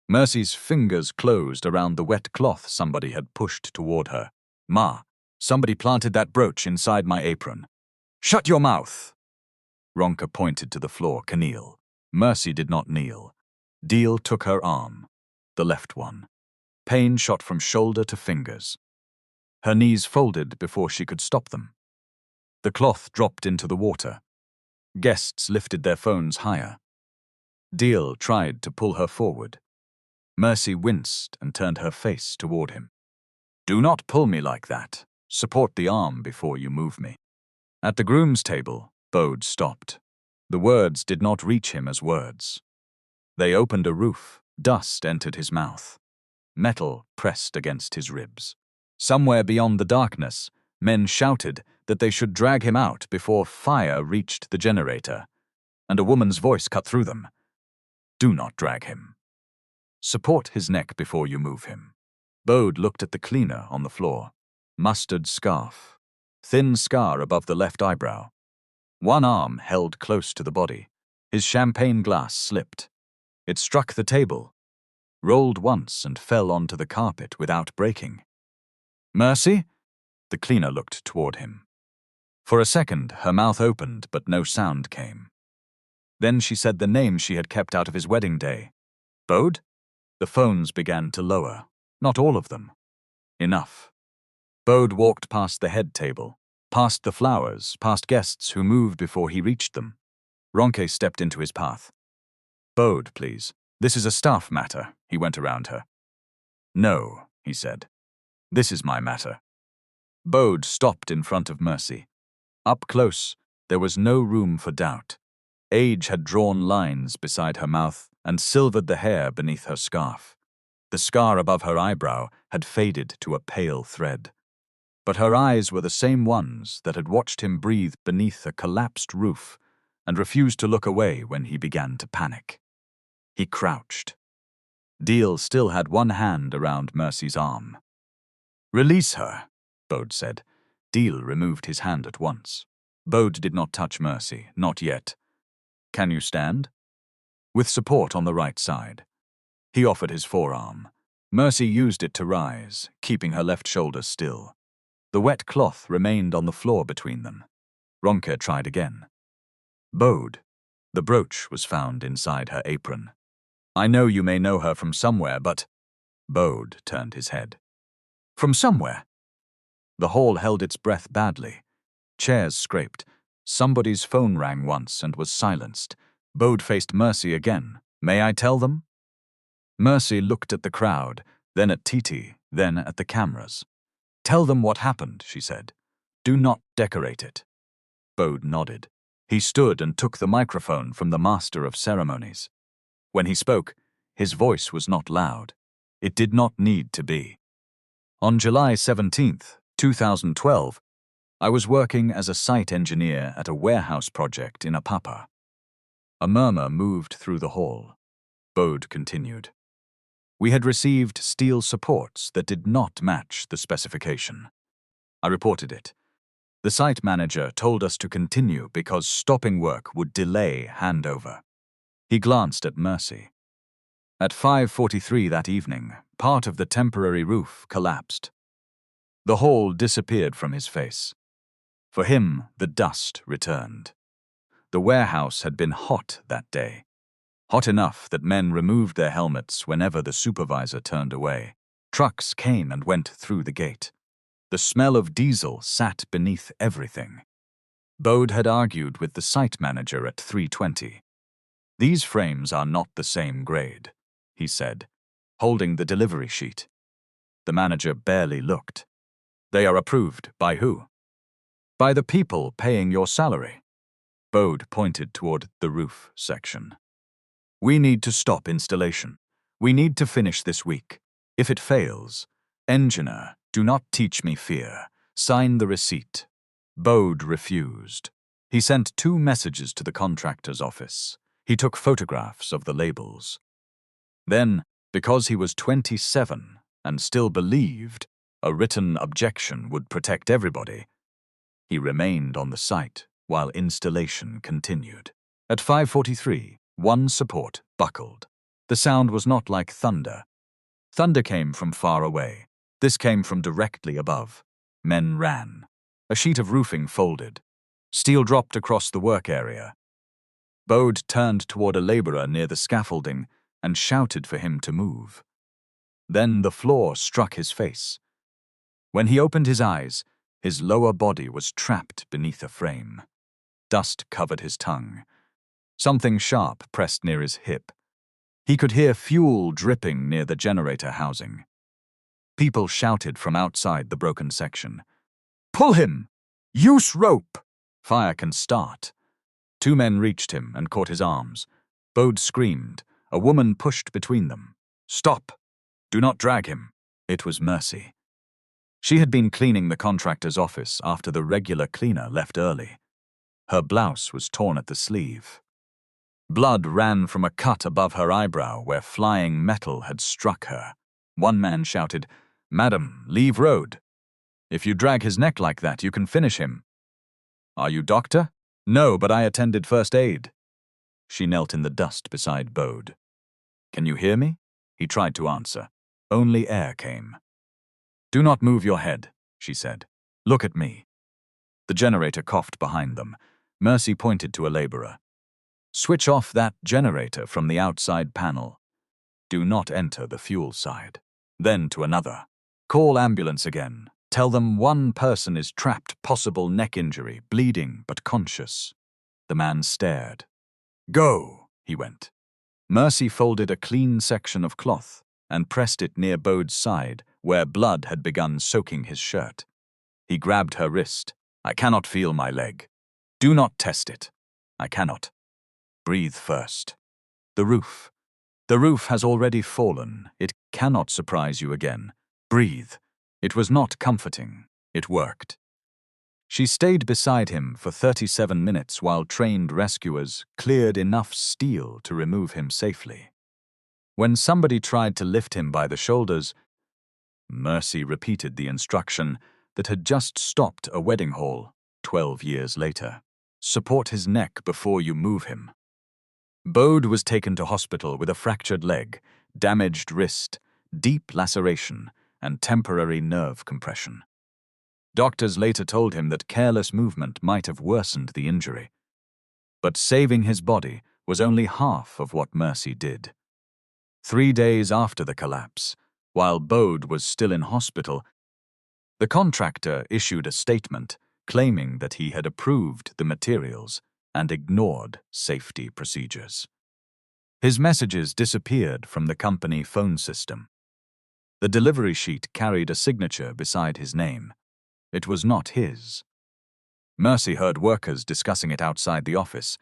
Mercy's fingers closed around the wet cloth somebody had pushed toward her. Ma, somebody planted that brooch inside my apron. Shut your mouth! Ronke pointed to the floor. Kneel. Mercy did not kneel. Deal took her arm, the left one. Pain shot from shoulder to fingers. Her knees folded before she could stop them. The cloth dropped into the water. Guests lifted their phones higher. Deal tried to pull her forward. Mercy winced and turned her face toward him. Do not pull me like that. Support the arm before you move me. At the groom's table, Bode stopped. The words did not reach him as words. They opened a roof. Dust entered his mouth. Metal pressed against his ribs. Somewhere beyond the darkness, men shouted that they should drag him out before fire reached the generator, and a woman's voice cut through them. Do not drag him. Support his neck before you move him. Bode looked at the cleaner on the floor. Mustard scarf. Thin scar above the left eyebrow. One arm held close to the body. His champagne glass slipped. It struck the table, rolled once and fell onto the carpet without breaking. Mercy? The cleaner looked toward him. For a second, her mouth opened, but no sound came. Then she said the name she had kept out of his wedding day. Bode? The phones began to lower. Not all of them. Enough. Bode walked past the head table, past the flowers, past guests who moved before he reached them. Ronke stepped into his path. Bode, please. This is a staff matter. He went around her. No, he said. This is my matter. Bode stopped in front of Mercy. Up close, there was no room for doubt. Age had drawn lines beside her mouth and silvered the hair beneath her scarf. The scar above her eyebrow had faded to a pale thread. But her eyes were the same ones that had watched him breathe beneath a collapsed roof and refused to look away when he began to panic. He crouched. Deal still had one hand around Mercy's arm. Release her, Bode said. Deal removed his hand at once. Bode did not touch Mercy, not yet. Can you stand? With support on the right side. He offered his forearm. Mercy used it to rise, keeping her left shoulder still. The wet cloth remained on the floor between them. Ronke tried again. Bode. The brooch was found inside her apron. I know you may know her from somewhere, but… Bode turned his head. From somewhere? The hall held its breath badly. Chairs scraped. Somebody's phone rang once and was silenced. Bode faced Mercy again. May I tell them? Mercy looked at the crowd, then at Titi, then at the cameras. Tell them what happened, she said. Do not decorate it. Bode nodded. He stood and took the microphone from the master of ceremonies. When he spoke, his voice was not loud. It did not need to be. On July 17, 2012, I was working as a site engineer at a warehouse project in Apapa. A murmur moved through the hall. Bode continued. We had received steel supports that did not match the specification. I reported it. The site manager told us to continue because stopping work would delay handover. He glanced at Mercy. At 5:43 that evening, part of the temporary roof collapsed. The hole disappeared from his face. For him, the dust returned. The warehouse had been hot that day. Hot enough that men removed their helmets whenever the supervisor turned away. Trucks came and went through the gate. The smell of diesel sat beneath everything. Bode had argued with the site manager at 3:20. These frames are not the same grade, he said, holding the delivery sheet. The manager barely looked. They are approved by who? By the people paying your salary. Bode pointed toward the roof section. We need to stop installation. We need to finish this week. If it fails, engineer, do not teach me fear. Sign the receipt. Bode refused. He sent 2 messages to the contractor's office. He took photographs of the labels. Then, because he was 27 and still believed a written objection would protect everybody, he remained on the site while installation continued. At 5:43, one support buckled. The sound was not like thunder. Thunder came from far away. This came from directly above. Men ran. A sheet of roofing folded. Steel dropped across the work area. Bode turned toward a laborer near the scaffolding and shouted for him to move. Then the floor struck his face. When he opened his eyes, his lower body was trapped beneath a frame. Dust covered his tongue. Something sharp pressed near his hip. He could hear fuel dripping near the generator housing. People shouted from outside the broken section. Pull him! Use rope! Fire can start. 2 men reached him and caught his arms. Bode screamed. A woman pushed between them. Stop! Do not drag him. It was Mercy. She had been cleaning the contractor's office after the regular cleaner left early. Her blouse was torn at the sleeve. Blood ran from a cut above her eyebrow where flying metal had struck her. One man shouted, Madam, leave road. If you drag his neck like that, you can finish him. Are you doctor? No, but I attended first aid. She knelt in the dust beside Bode. Can you hear me? He tried to answer. Only air came. Do not move your head, she said. Look at me. The generator coughed behind them. Mercy pointed to a laborer. Switch off that generator from the outside panel. Do not enter the fuel side. Then to another. Call ambulance again. Tell them 1 person is trapped, possible neck injury, bleeding but conscious. The man stared. Go, he went. Mercy folded a clean section of cloth and pressed it near Bode's side, where blood had begun soaking his shirt. He grabbed her wrist. I cannot feel my leg. Do not test it. I cannot. Breathe first. The roof. The roof has already fallen. It cannot surprise you again. Breathe. It was not comforting. It worked. She stayed beside him for 37 minutes while trained rescuers cleared enough steel to remove him safely. When somebody tried to lift him by the shoulders, Mercy repeated the instruction that had just stopped a wedding hall 12 years later. Support his neck before you move him. Bode was taken to hospital with a fractured leg, damaged wrist, deep laceration, and temporary nerve compression. Doctors later told him that careless movement might have worsened the injury. But saving his body was only half of what Mercy did. 3 days after the collapse, while Bode was still in hospital, the contractor issued a statement claiming that he had approved the materials and ignored safety procedures. His messages disappeared from the company phone system. The delivery sheet carried a signature beside his name. It was not his. Mercy heard workers discussing it outside the office.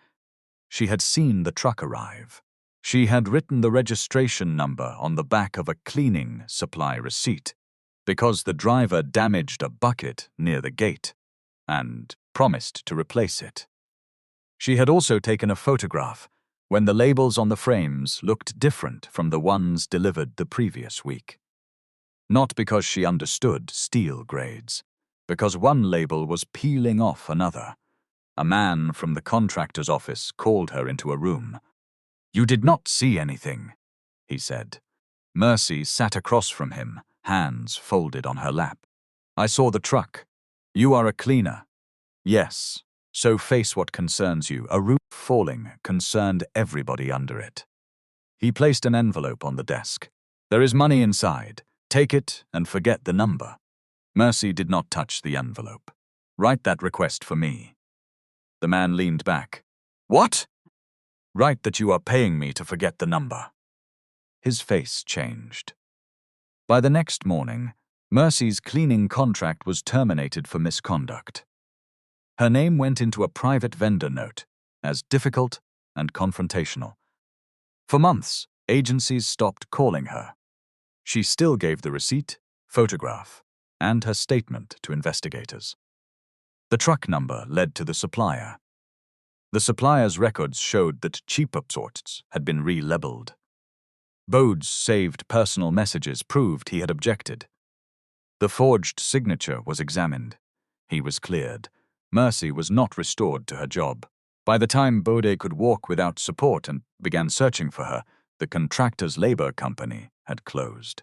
She had seen the truck arrive. She had written the registration number on the back of a cleaning supply receipt because the driver damaged a bucket near the gate and promised to replace it. She had also taken a photograph when the labels on the frames looked different from the ones delivered the previous week. Not because she understood steel grades, because one label was peeling off another. A man from the contractor's office called her into a room. "You did not see anything," he said. Mercy sat across from him, hands folded on her lap. "I saw the truck. You are a cleaner." "Yes. So face what concerns you." A roof falling concerned everybody under it. He placed an envelope on the desk. "There is money inside. Take it and forget the number." Mercy did not touch the envelope. "Write that request for me." The man leaned back. "What?" "Write that you are paying me to forget the number." His face changed. By the next morning, Mercy's cleaning contract was terminated for misconduct. Her name went into a private vendor note as difficult and confrontational. For months, agencies stopped calling her. She still gave the receipt, photograph, and her statement to investigators. The truck number led to the supplier. The supplier's records showed that cheaper sorts had been relabeled. Bode's saved personal messages proved he had objected. The forged signature was examined. He was cleared. Mercy was not restored to her job. By the time Bode could walk without support and began searching for her, the contractor's labor company had closed.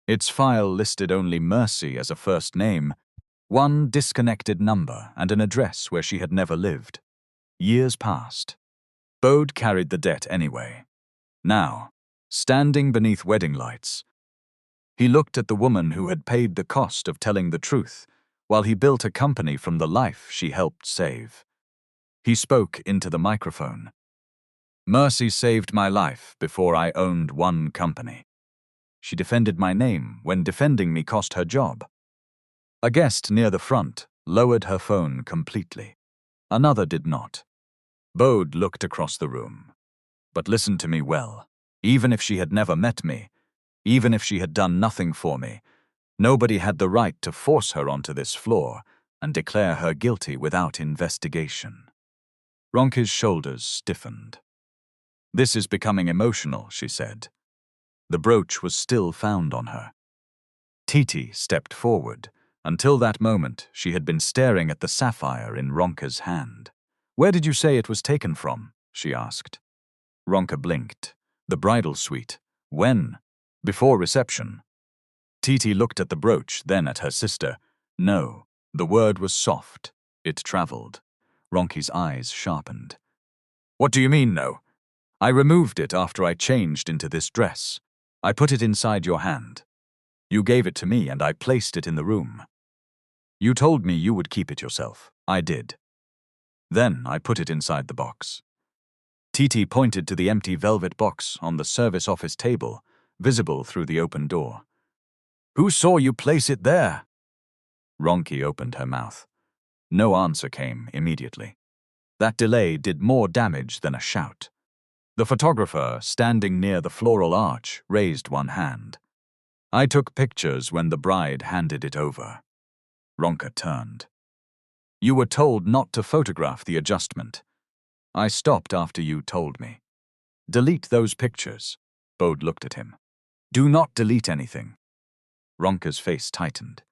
Its file listed only Mercy as a first name, one disconnected number, and an address where she had never lived. Years passed. Bode carried the debt anyway. Now, standing beneath wedding lights, he looked at the woman who had paid the cost of telling the truth while he built a company from the life she helped save. He spoke into the microphone. "Mercy saved my life before I owned one company. She defended my name when defending me cost her job." A guest near the front lowered her phone completely. Another did not. Bode looked across the room. "But listen to me well. Even if she had never met me, even if she had done nothing for me, nobody had the right to force her onto this floor and declare her guilty without investigation." Ronke's shoulders stiffened. "This is becoming emotional," she said. The brooch was still found on her. Titi stepped forward. Until that moment, she had been staring at the sapphire in Ronke's hand. "Where did you say it was taken from?" she asked. Ronke blinked. "The bridal suite." "When?" "Before reception." Titi looked at the brooch, then at her sister. "No." The word was soft. It traveled. Ronke's eyes sharpened. "What do you mean, no?" "I removed it after I changed into this dress. I put it inside your hand. You gave it to me and I placed it in the room. You told me you would keep it yourself. I did. Then I put it inside the box." Titi pointed to the empty velvet box on the service office table, visible through the open door. "Who saw you place it there?" Ronke opened her mouth. No answer came immediately. That delay did more damage than a shout. The photographer, standing near the floral arch, raised one hand. "I took pictures when the bride handed it over." Ronke turned. "You were told not to photograph the adjustment. I stopped after you told me." "Delete those pictures." Bode looked at him. "Do not delete anything." Ronke's face tightened.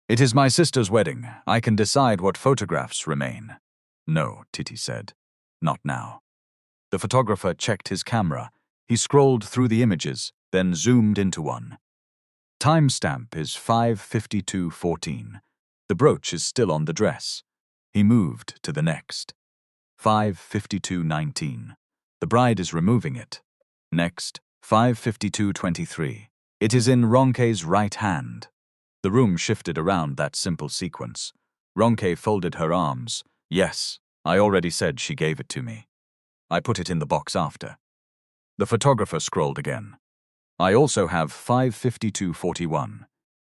"It is my sister's wedding. I can decide what photographs remain." "No," Titi said. "Not now." The photographer checked his camera. He scrolled through the images, then zoomed into one. Timestamp is 5:52:14. The brooch is still on the dress. He moved to the next. 5:52:19. The bride is removing it. Next, 5:52:23. It is in Ronke's right hand. The room shifted around that simple sequence. Ronke folded her arms. Yes, I already said she gave it to me. I put it in the box after. The photographer scrolled again. I also have 5:52:41.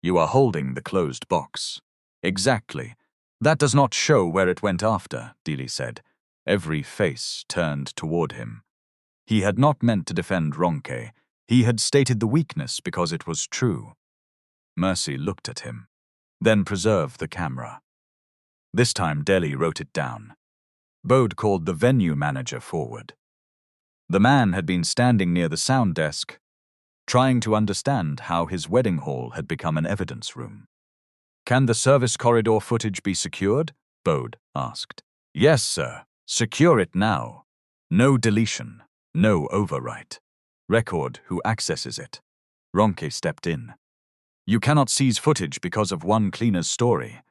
You are holding the closed box. Exactly. That does not show where it went after, Dealey said. Every face turned toward him. He had not meant to defend Ronke. He had stated the weakness because it was true. Mercy looked at him, then preserved the camera. This time Delhi wrote it down. Bode called the venue manager forward. The man had been standing near the sound desk, trying to understand how his wedding hall had become an evidence room. Can the service corridor footage be secured? Bode asked. Yes, sir. Secure it now. No deletion. No overwrite. Record who accesses it. Ronke stepped in. You cannot seize footage because of one cleaner's story.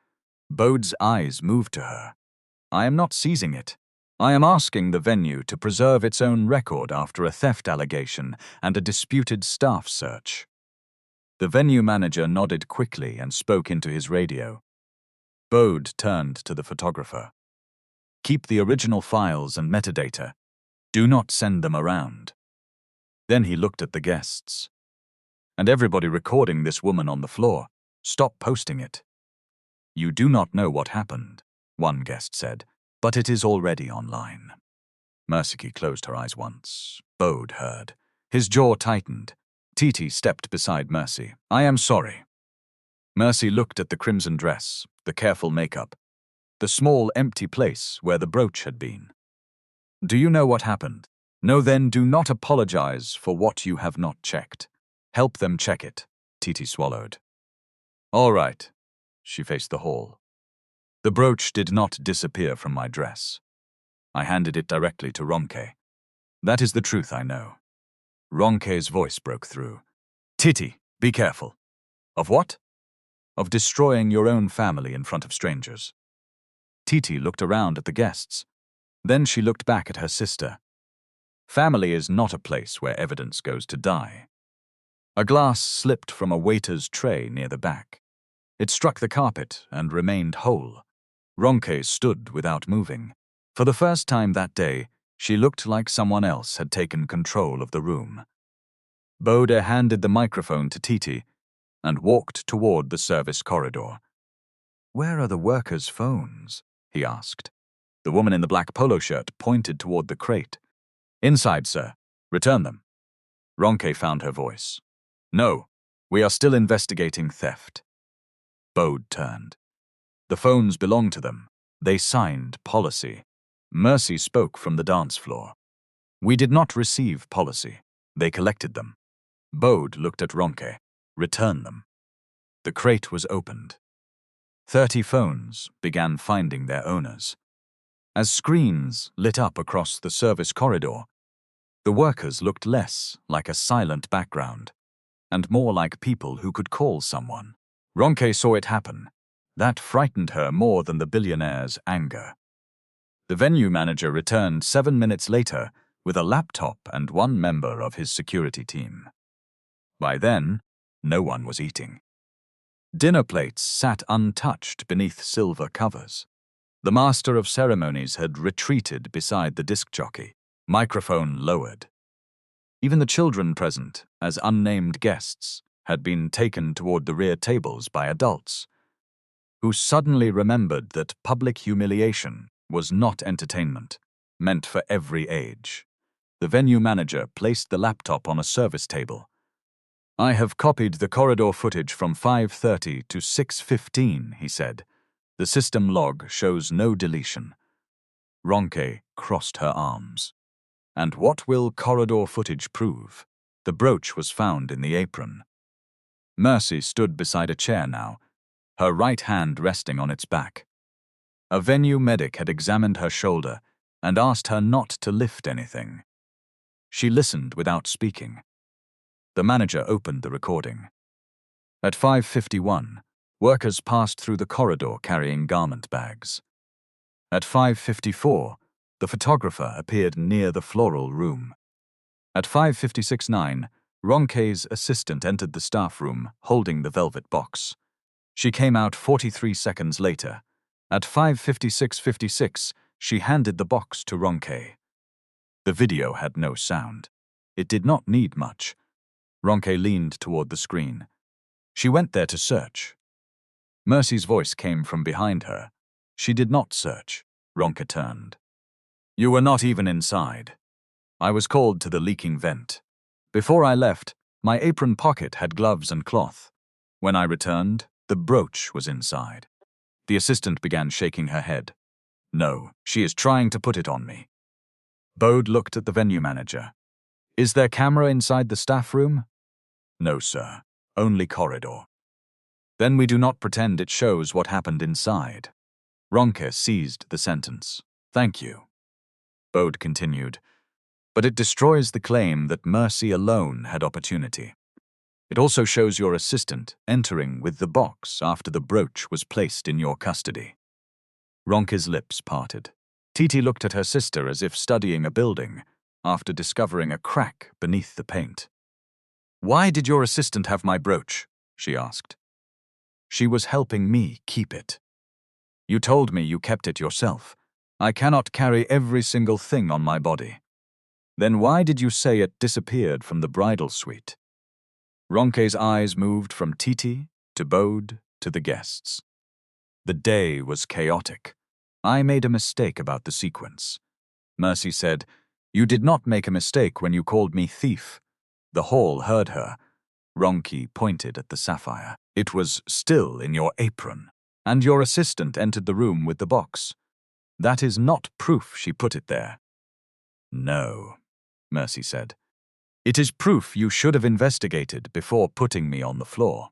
Bode's eyes moved to her. I am not seizing it. I am asking the venue to preserve its own record after a theft allegation and a disputed staff search. The venue manager nodded quickly and spoke into his radio. Bode turned to the photographer. Keep the original files and metadata. Do not send them around. Then he looked at the guests. And everybody recording this woman on the floor, stop posting it. You do not know what happened, one guest said, but it is already online. Mercy closed her eyes once. Bode heard. His jaw tightened. Titi stepped beside Mercy. I am sorry. Mercy looked at the crimson dress, the careful makeup, the small empty place where the brooch had been. Do you know what happened? No, then do not apologize for what you have not checked. Help them check it. Titi swallowed. All right. She faced the hall. The brooch did not disappear from my dress. I handed it directly to Ronke. That is the truth I know. Ronke's voice broke through. Titi, be careful. Of what? Of destroying your own family in front of strangers. Titi looked around at the guests. Then she looked back at her sister. Family is not a place where evidence goes to die. A glass slipped from a waiter's tray near the back. It struck the carpet and remained whole. Ronke stood without moving. For the first time that day, she looked like someone else had taken control of the room. Bode handed the microphone to Titi and walked toward the service corridor. Where are the workers' phones? He asked. The woman in the black polo shirt pointed toward the crate. Inside, sir. Return them. Ronke found her voice. No, we are still investigating theft. Bode turned. The phones belong to them. They signed policy. Mercy spoke from the dance floor. We did not receive policy. They collected them. Bode looked at Ronke. Return them. The crate was opened. 30 phones began finding their owners. As screens lit up across the service corridor, the workers looked less like a silent background and more like people who could call someone. Ronke saw it happen. That frightened her more than the billionaire's anger. The venue manager returned 7 minutes later with a laptop and one member of his security team. By then, no one was eating. Dinner plates sat untouched beneath silver covers. The master of ceremonies had retreated beside the disc jockey, microphone lowered. Even the children present, as unnamed guests, had been taken toward the rear tables by adults, who suddenly remembered that public humiliation was not entertainment, meant for every age. The venue manager placed the laptop on a service table. I have copied the corridor footage from 5:30 to 6:15, he said. The system log shows no deletion. Ronke crossed her arms. And what will corridor footage prove? The brooch was found in the apron. Mercy stood beside a chair now, her right hand resting on its back. A venue medic had examined her shoulder and asked her not to lift anything. She listened without speaking. The manager opened the recording. At 5:51, workers passed through the corridor carrying garment bags. At 5:54, the photographer appeared near the floral room. At 5:56:09, Ronke's assistant entered the staff room holding the velvet box. She came out 43 seconds later. At 5:56:56, she handed the box to Ronke. The video had no sound. It did not need much. Ronke leaned toward the screen. She went there to search. Mercy's voice came from behind her. She did not search. Ronke turned. You were not even inside. I was called to the leaking vent. Before I left, my apron pocket had gloves and cloth. When I returned, the brooch was inside. The assistant began shaking her head. No, she is trying to put it on me. Bode looked at the venue manager. Is there camera inside the staff room? No, sir. Only corridor. Then we do not pretend it shows what happened inside. Ronke seized the sentence. Thank you. Bode continued. But it destroys the claim that Mercy alone had opportunity. It also shows your assistant entering with the box after the brooch was placed in your custody. Ronke's lips parted. Titi looked at her sister as if studying a building, after discovering a crack beneath the paint. Why did your assistant have my brooch? She asked. She was helping me keep it. You told me you kept it yourself. I cannot carry every single thing on my body. Then why did you say it disappeared from the bridal suite? Ronke's eyes moved from Titi to Bode to the guests. The day was chaotic. I made a mistake about the sequence. Mercy said, You did not make a mistake when you called me thief. The hall heard her. Ronke pointed at the sapphire. It was still in your apron, and your assistant entered the room with the box. That is not proof she put it there. No, Mercy said. It is proof you should have investigated before putting me on the floor.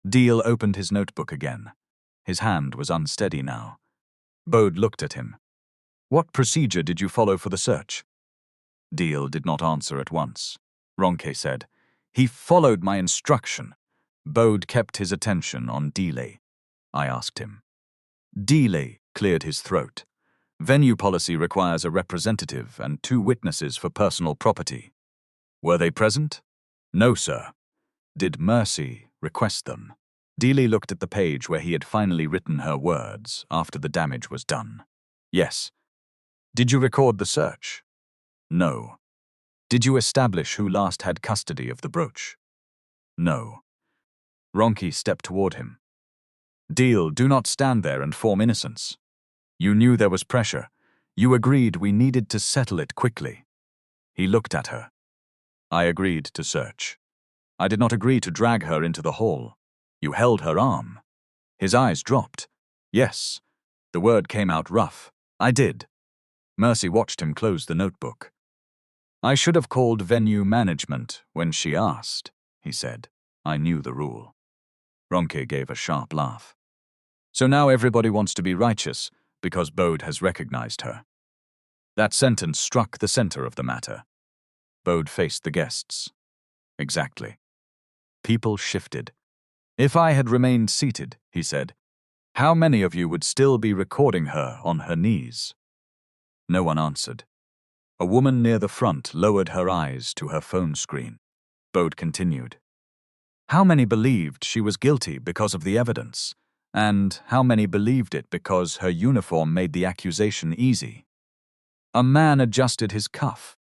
Deal opened his notebook again. His hand was unsteady now. Bode looked at him. What procedure did you follow for the search? Deal did not answer at once. Ronke said, He followed my instruction. Bode kept his attention on Deal. I asked him. Deal cleared his throat. Venue policy requires a representative and 2 witnesses for personal property. Were they present? No, sir. Did Mercy request them? Dealey looked at the page where he had finally written her words after the damage was done. Yes. Did you record the search? No. Did you establish who last had custody of the brooch? No. Ronke stepped toward him. Deal, do not stand there and form innocence. You knew there was pressure. You agreed we needed to settle it quickly. He looked at her. I agreed to search. I did not agree to drag her into the hall. You held her arm. His eyes dropped. Yes. The word came out rough. I did. Mercy watched him close the notebook. I should have called venue management when she asked, he said. I knew the rule. Ronke gave a sharp laugh. So now everybody wants to be righteous because Bode has recognized her. That sentence struck the center of the matter. Bode faced the guests. Exactly. People shifted. If I had remained seated, he said, how many of you would still be recording her on her knees? No one answered. A woman near the front lowered her eyes to her phone screen. Bode continued. How many believed she was guilty because of the evidence? And how many believed it because her uniform made the accusation easy? A man adjusted his cuff.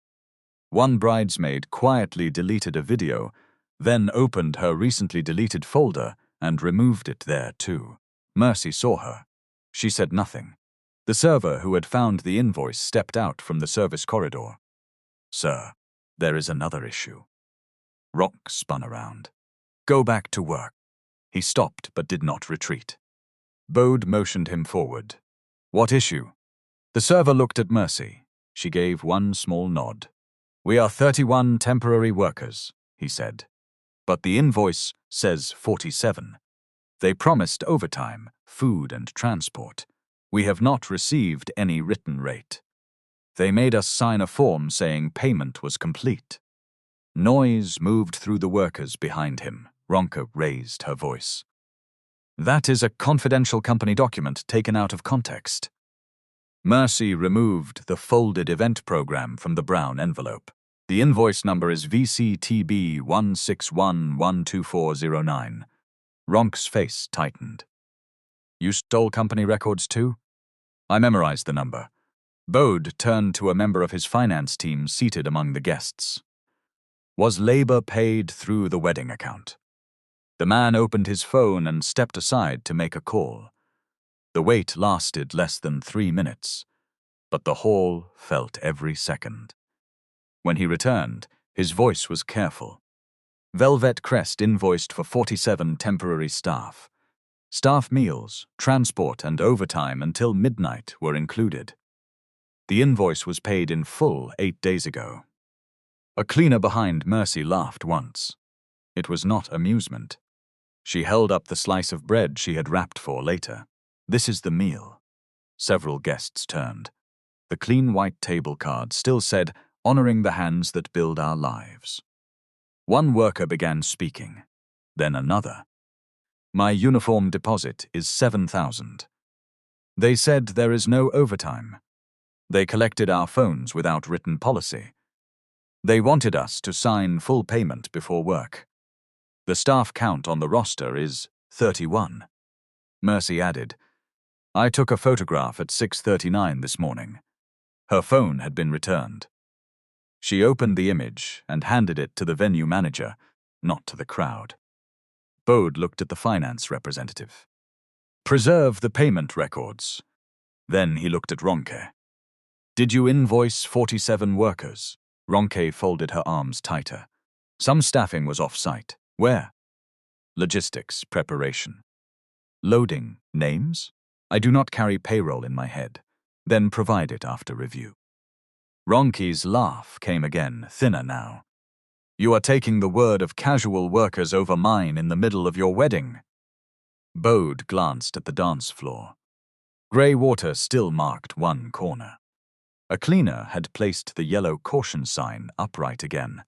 One bridesmaid quietly deleted a video, then opened her recently deleted folder and removed it there too. Mercy saw her. She said nothing. The server who had found the invoice stepped out from the service corridor. Sir, there is another issue. Rock spun around. Go back to work. He stopped but did not retreat. Bode motioned him forward. What issue? The server looked at Mercy. She gave one small nod. We are 31 temporary workers, he said. But the invoice says 47. They promised overtime, food and transport. We have not received any written rate. They made us sign a form saying payment was complete. Noise moved through the workers behind him. Ronka raised her voice. That is a confidential company document taken out of context. Mercy removed the folded event program from the brown envelope. The invoice number is VCTB 161124009. Ronk's face tightened. You stole company records too? I memorized the number. Bode turned to a member of his finance team seated among the guests. Was labor paid through the wedding account? The man opened his phone and stepped aside to make a call. The wait lasted less than 3 minutes, but the hall felt every second. When he returned, his voice was careful. Velvet Crest invoiced for 47 temporary staff. Staff meals, transport, and overtime until midnight were included. The invoice was paid in full 8 days ago. A cleaner behind Mercy laughed once. It was not amusement. She held up the slice of bread she had wrapped for later. This is the meal. Several guests turned. The clean white table card still said, honoring the hands that build our lives. One worker began speaking, then another. My uniform deposit is 7,000. They said there is no overtime. They collected our phones without written policy. They wanted us to sign full payment before work. The staff count on the roster is 31. Mercy added, I took a photograph at 6:39 this morning. Her phone had been returned. She opened the image and handed it to the venue manager, not to the crowd. Bode looked at the finance representative. Preserve the payment records. Then he looked at Ronke. Did you invoice 47 workers? Ronke folded her arms tighter. Some staffing was off-site. Where? Logistics, preparation. Loading, names? I do not carry payroll in my head. Then provide it after review. Ronke's laugh came again, thinner now. You are taking the word of casual workers over mine in the middle of your wedding. Bode glanced at the dance floor. Grey water still marked one corner. A cleaner had placed the yellow caution sign upright again.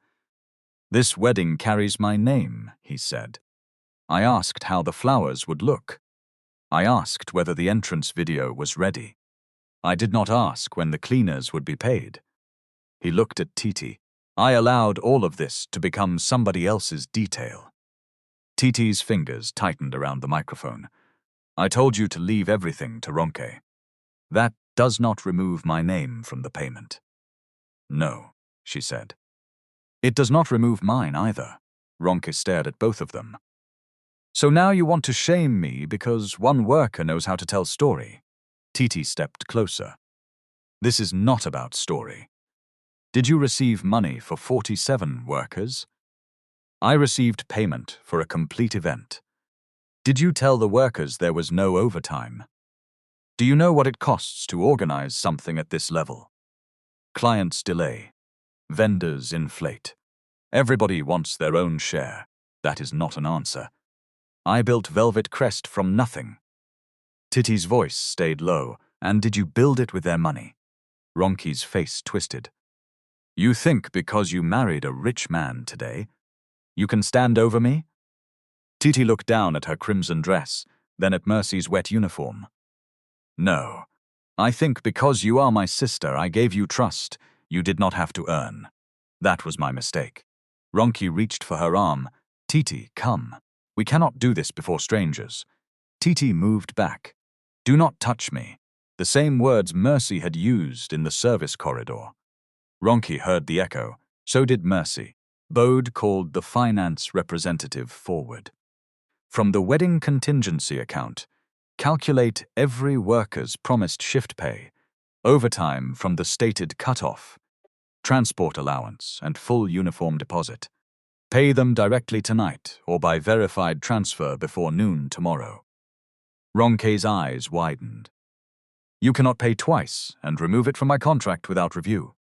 This wedding carries my name, he said. I asked how the flowers would look. I asked whether the entrance video was ready. I did not ask when the cleaners would be paid. He looked at Titi. I allowed all of this to become somebody else's detail. Titi's fingers tightened around the microphone. I told you to leave everything to Ronke. That does not remove my name from the payment. No, she said. It does not remove mine either. Ronke stared at both of them. So now you want to shame me because one worker knows how to tell story. Titi stepped closer. This is not about story. Did you receive money for 47 workers? I received payment for a complete event. Did you tell the workers there was no overtime? Do you know what it costs to organize something at this level? Clients delay. Vendors inflate. Everybody wants their own share. That is not an answer. I built Velvet Crest from nothing. Titi's voice stayed low. And did you build it with their money? Ronke's face twisted. You think because you married a rich man today, you can stand over me? Titi looked down at her crimson dress, then at Mercy's wet uniform. No. I think because you are my sister, I gave you trust you did not have to earn. That was my mistake. Ronke reached for her arm. Titi, come. We cannot do this before strangers. Titi moved back. Do not touch me. The same words Mercy had used in the service corridor. Ronke heard the echo. So did Mercy. Bode called the finance representative forward. From the wedding contingency account, calculate every worker's promised shift pay, overtime from the stated cutoff, transport allowance, and full uniform deposit. Pay them directly tonight or by verified transfer before noon tomorrow. Ronke's eyes widened. You cannot pay twice and remove it from my contract without review.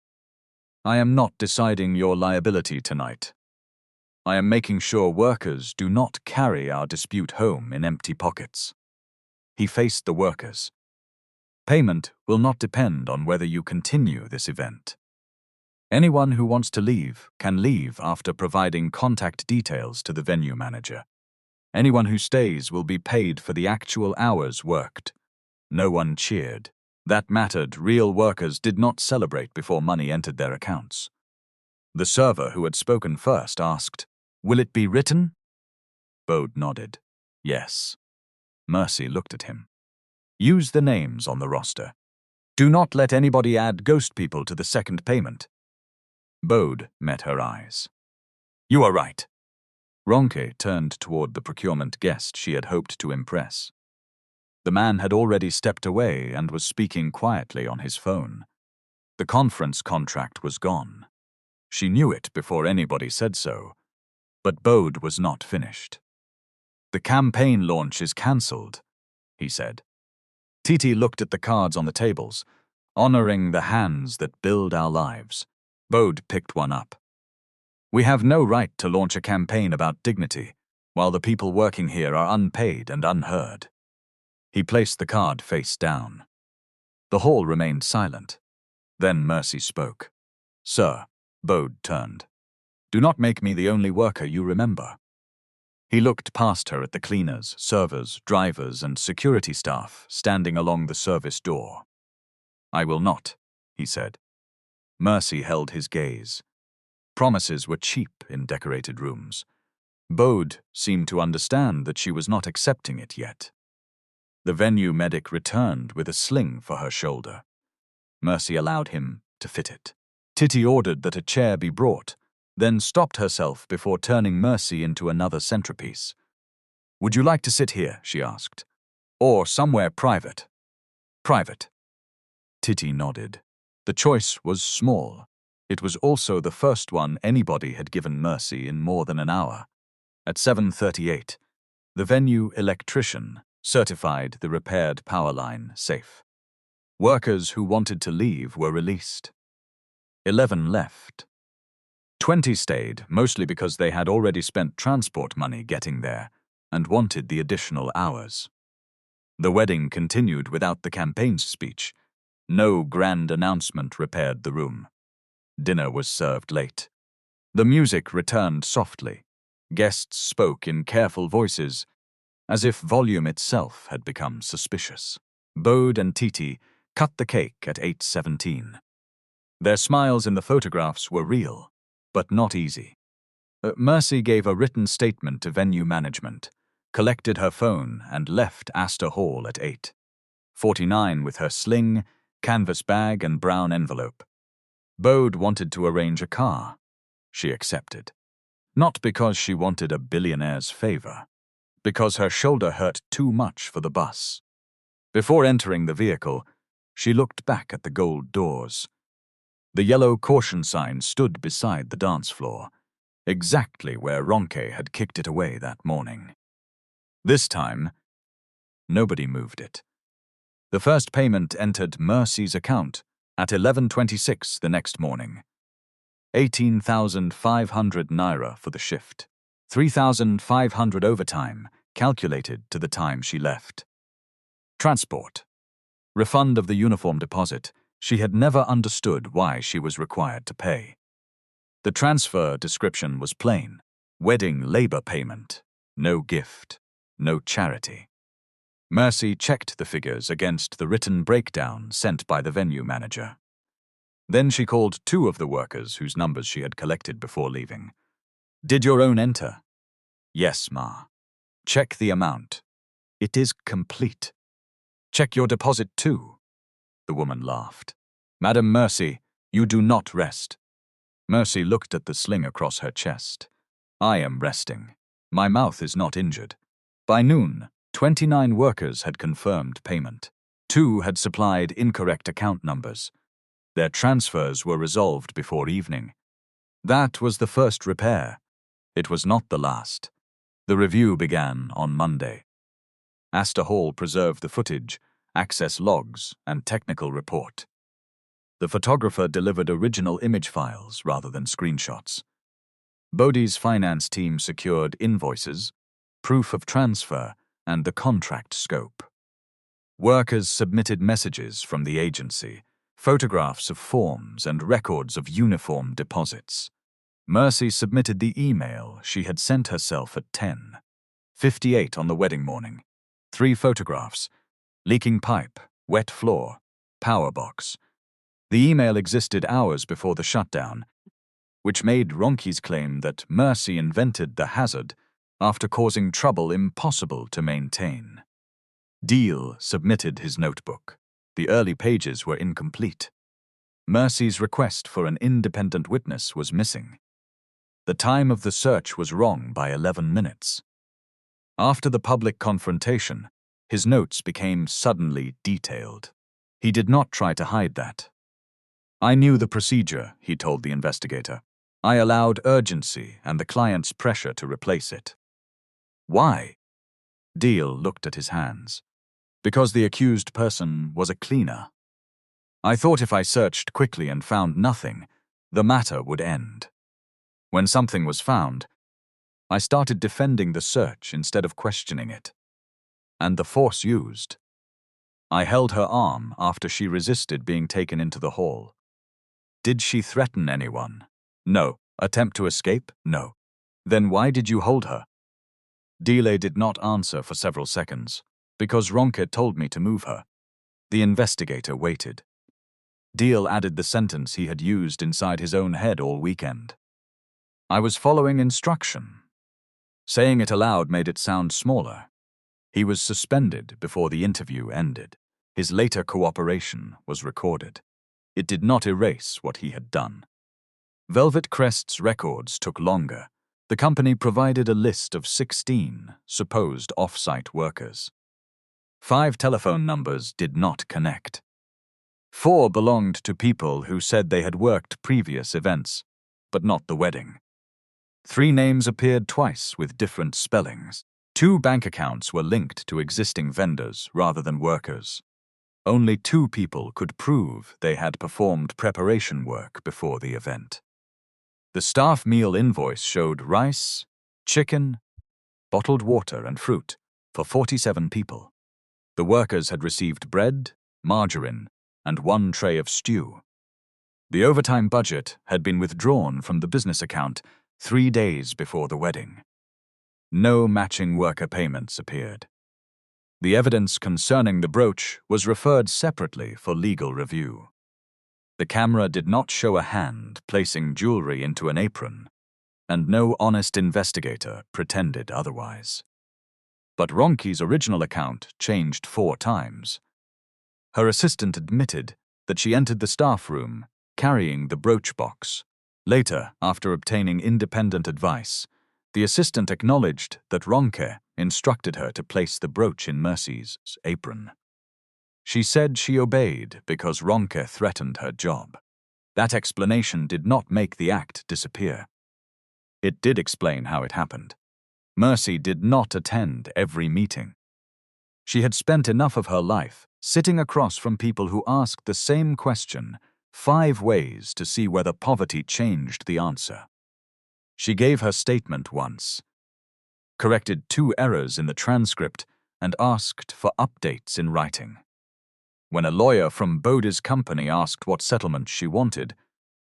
I am not deciding your liability tonight. I am making sure workers do not carry our dispute home in empty pockets. He faced the workers. Payment will not depend on whether you continue this event. Anyone who wants to leave can leave after providing contact details to the venue manager. Anyone who stays will be paid for the actual hours worked. No one cheered. That mattered. Real workers did not celebrate before money entered their accounts. The server who had spoken first asked, "Will it be written?" Bode nodded. Yes. Mercy looked at him. Use the names on the roster. Do not let anybody add ghost people to the second payment. Bode met her eyes. You are right. Ronke turned toward the procurement guest she had hoped to impress. The man had already stepped away and was speaking quietly on his phone. The conference contract was gone. She knew it before anybody said so, but Bode was not finished. The campaign launch is cancelled, he said. Titi looked at the cards on the tables, honoring the hands that build our lives. Bode picked one up. We have no right to launch a campaign about dignity, while the people working here are unpaid and unheard. He placed the card face down. The hall remained silent. Then Mercy spoke. Sir, Bode turned. Do not make me the only worker you remember. He looked past her at the cleaners, servers, drivers, and security staff standing along the service door. I will not, he said. Mercy held his gaze. Promises were cheap in decorated rooms. Bode seemed to understand that she was not accepting it yet. The venue medic returned with a sling for her shoulder. Mercy allowed him to fit it. Titi ordered that a chair be brought, then stopped herself before turning Mercy into another centerpiece. Would you like to sit here, she asked, or somewhere private? Private. Titi nodded. The choice was small. It was also the first one anybody had given Mercy in more than an hour. At 7:38, the venue electrician certified the repaired power line safe. Workers who wanted to leave were released. 11 left. 20 stayed, mostly because they had already spent transport money getting there and wanted the additional hours. The wedding continued without the campaign's speech. No grand announcement repaired the room. Dinner was served late. The music returned softly. Guests spoke in careful voices, as if volume itself had become suspicious. Bode and Titi cut the cake at 8:17. Their smiles in the photographs were real, but not easy. Mercy gave a written statement to venue management, collected her phone, and left Aster Hall at 8:49 with her sling, canvas bag, and brown envelope. Bode wanted to arrange a car. She accepted. Not because she wanted a billionaire's favor, because her shoulder hurt too much for the bus. Before entering the vehicle, she looked back at the gold doors. The yellow caution sign stood beside the dance floor, exactly where Ronke had kicked it away that morning. This time, nobody moved it. The first payment entered Mercy's account at 11:26 the next morning. 18,500 naira for the shift. 3,500 overtime, calculated to the time she left. Transport. Refund of the uniform deposit. She had never understood why she was required to pay. The transfer description was plain. Wedding labor payment. No gift. No charity. Mercy checked the figures against the written breakdown sent by the venue manager. Then she called two of the workers whose numbers she had collected before leaving. Did your own enter? Yes, ma. Check the amount. It is complete. Check your deposit too. The woman laughed. Madam Mercy, you do not rest. Mercy looked at the sling across her chest. I am resting. My mouth is not injured. By noon, 29 workers had confirmed payment. 2 had supplied incorrect account numbers. Their transfers were resolved before evening. That was the first repair. It was not the last. The review began on Monday. Aster Hall preserved the footage, access logs, and technical report. The photographer delivered original image files rather than screenshots. Bode's finance team secured invoices, proof of transfer, and the contract scope. Workers submitted messages from the agency, photographs of forms and records of uniform deposits. Mercy submitted the email she had sent herself at 10:58 on the wedding morning. 3 photographs: leaking pipe, wet floor, power box. The email existed hours before the shutdown, which made Ronke's claim that Mercy invented the hazard after causing trouble impossible to maintain. Deal submitted his notebook. The early pages were incomplete. Mercy's request for an independent witness was missing. The time of the search was wrong by 11 minutes. After the public confrontation, his notes became suddenly detailed. He did not try to hide that. "I knew the procedure," he told the investigator. "I allowed urgency and the client's pressure to replace it." Why? Deal looked at his hands. "Because the accused person was a cleaner. I thought if I searched quickly and found nothing, the matter would end. When something was found, I started defending the search instead of questioning it. And the force used. I held her arm after she resisted being taken into the hall. Did she threaten anyone? No. Attempt to escape? No. Then why did you hold her?" Deal did not answer for several seconds, because Ronke told me to move her. The investigator waited. Deal added the sentence he had used inside his own head all weekend. "I was following instruction." Saying it aloud made it sound smaller. He was suspended before the interview ended. His later cooperation was recorded. It did not erase what he had done. Velvet Crest's records took longer. The company provided a list of 16 supposed off-site workers. 5 telephone numbers did not connect. 4 belonged to people who said they had worked previous events, but not the wedding. 3 names appeared twice with different spellings. 2 bank accounts were linked to existing vendors rather than workers. Only 2 people could prove they had performed preparation work before the event. The staff meal invoice showed rice, chicken, bottled water, and fruit for 47 people. The workers had received bread, margarine, and 1 tray of stew. The overtime budget had been withdrawn from the business account 3 days before the wedding. No matching worker payments appeared. The evidence concerning the brooch was referred separately for legal review. The camera did not show a hand placing jewelry into an apron, and no honest investigator pretended otherwise. But Ronke's original account changed 4 times. Her assistant admitted that she entered the staff room carrying the brooch box. Later, after obtaining independent advice, the assistant acknowledged that Ronke instructed her to place the brooch in Mercy's apron. She said she obeyed because Ronke threatened her job. That explanation did not make the act disappear. It did explain how it happened. Mercy did not attend every meeting. She had spent enough of her life sitting across from people who asked the same question 5 ways to see whether poverty changed the answer. She gave her statement once, corrected 2 errors in the transcript, and asked for updates in writing. When a lawyer from Bode's company asked what settlement she wanted,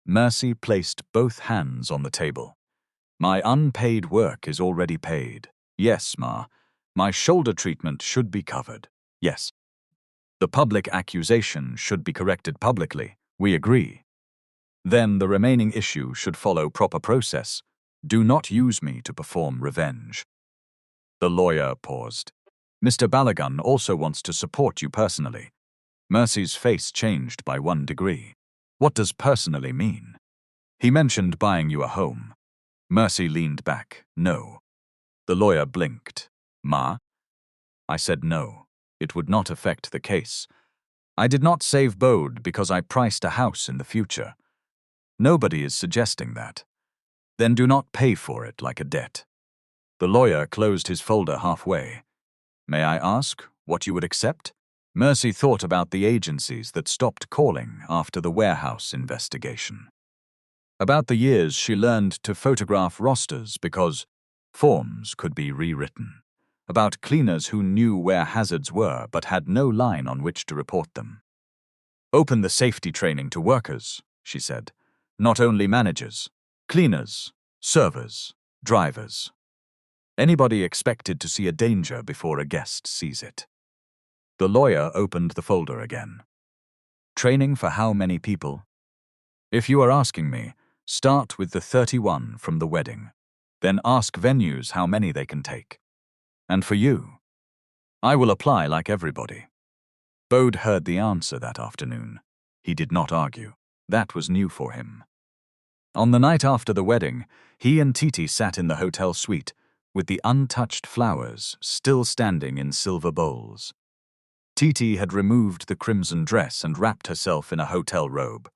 Mercy placed both hands on the table. "My unpaid work is already paid. Yes, Ma. My shoulder treatment should be covered. Yes. The public accusation should be corrected publicly. We agree. Then the remaining issue should follow proper process. Do not use me to perform revenge." The lawyer paused. "Mr. Balagun also wants to support you personally." Mercy's face changed by 1 degree. "What does personally mean?" "He mentioned buying you a home." Mercy leaned back. "No." The lawyer blinked. "Ma?" I said no. It would not affect the case. I did not save Bode because I priced a house in the future. Nobody is suggesting that. Then do not pay for it like a debt. The lawyer closed his folder halfway. "May I ask what you would accept?" Mercy thought about the agencies that stopped calling after the warehouse investigation. About the years she learned to photograph rosters because forms could be rewritten. About cleaners who knew where hazards were but had no line on which to report them. Open the safety training to workers, she said. Not only managers, cleaners, servers, drivers. Anybody expected to see a danger before a guest sees it. The lawyer opened the folder again. Training for how many people? If you are asking me, start with the 31 from the wedding. Then ask venues how many they can take. And for you, I will apply like everybody. Bode heard the answer that afternoon. He did not argue. That was new for him. On the night after the wedding, he and Titi sat in the hotel suite, with the untouched flowers still standing in silver bowls. Titi had removed the crimson dress and wrapped herself in a hotel robe.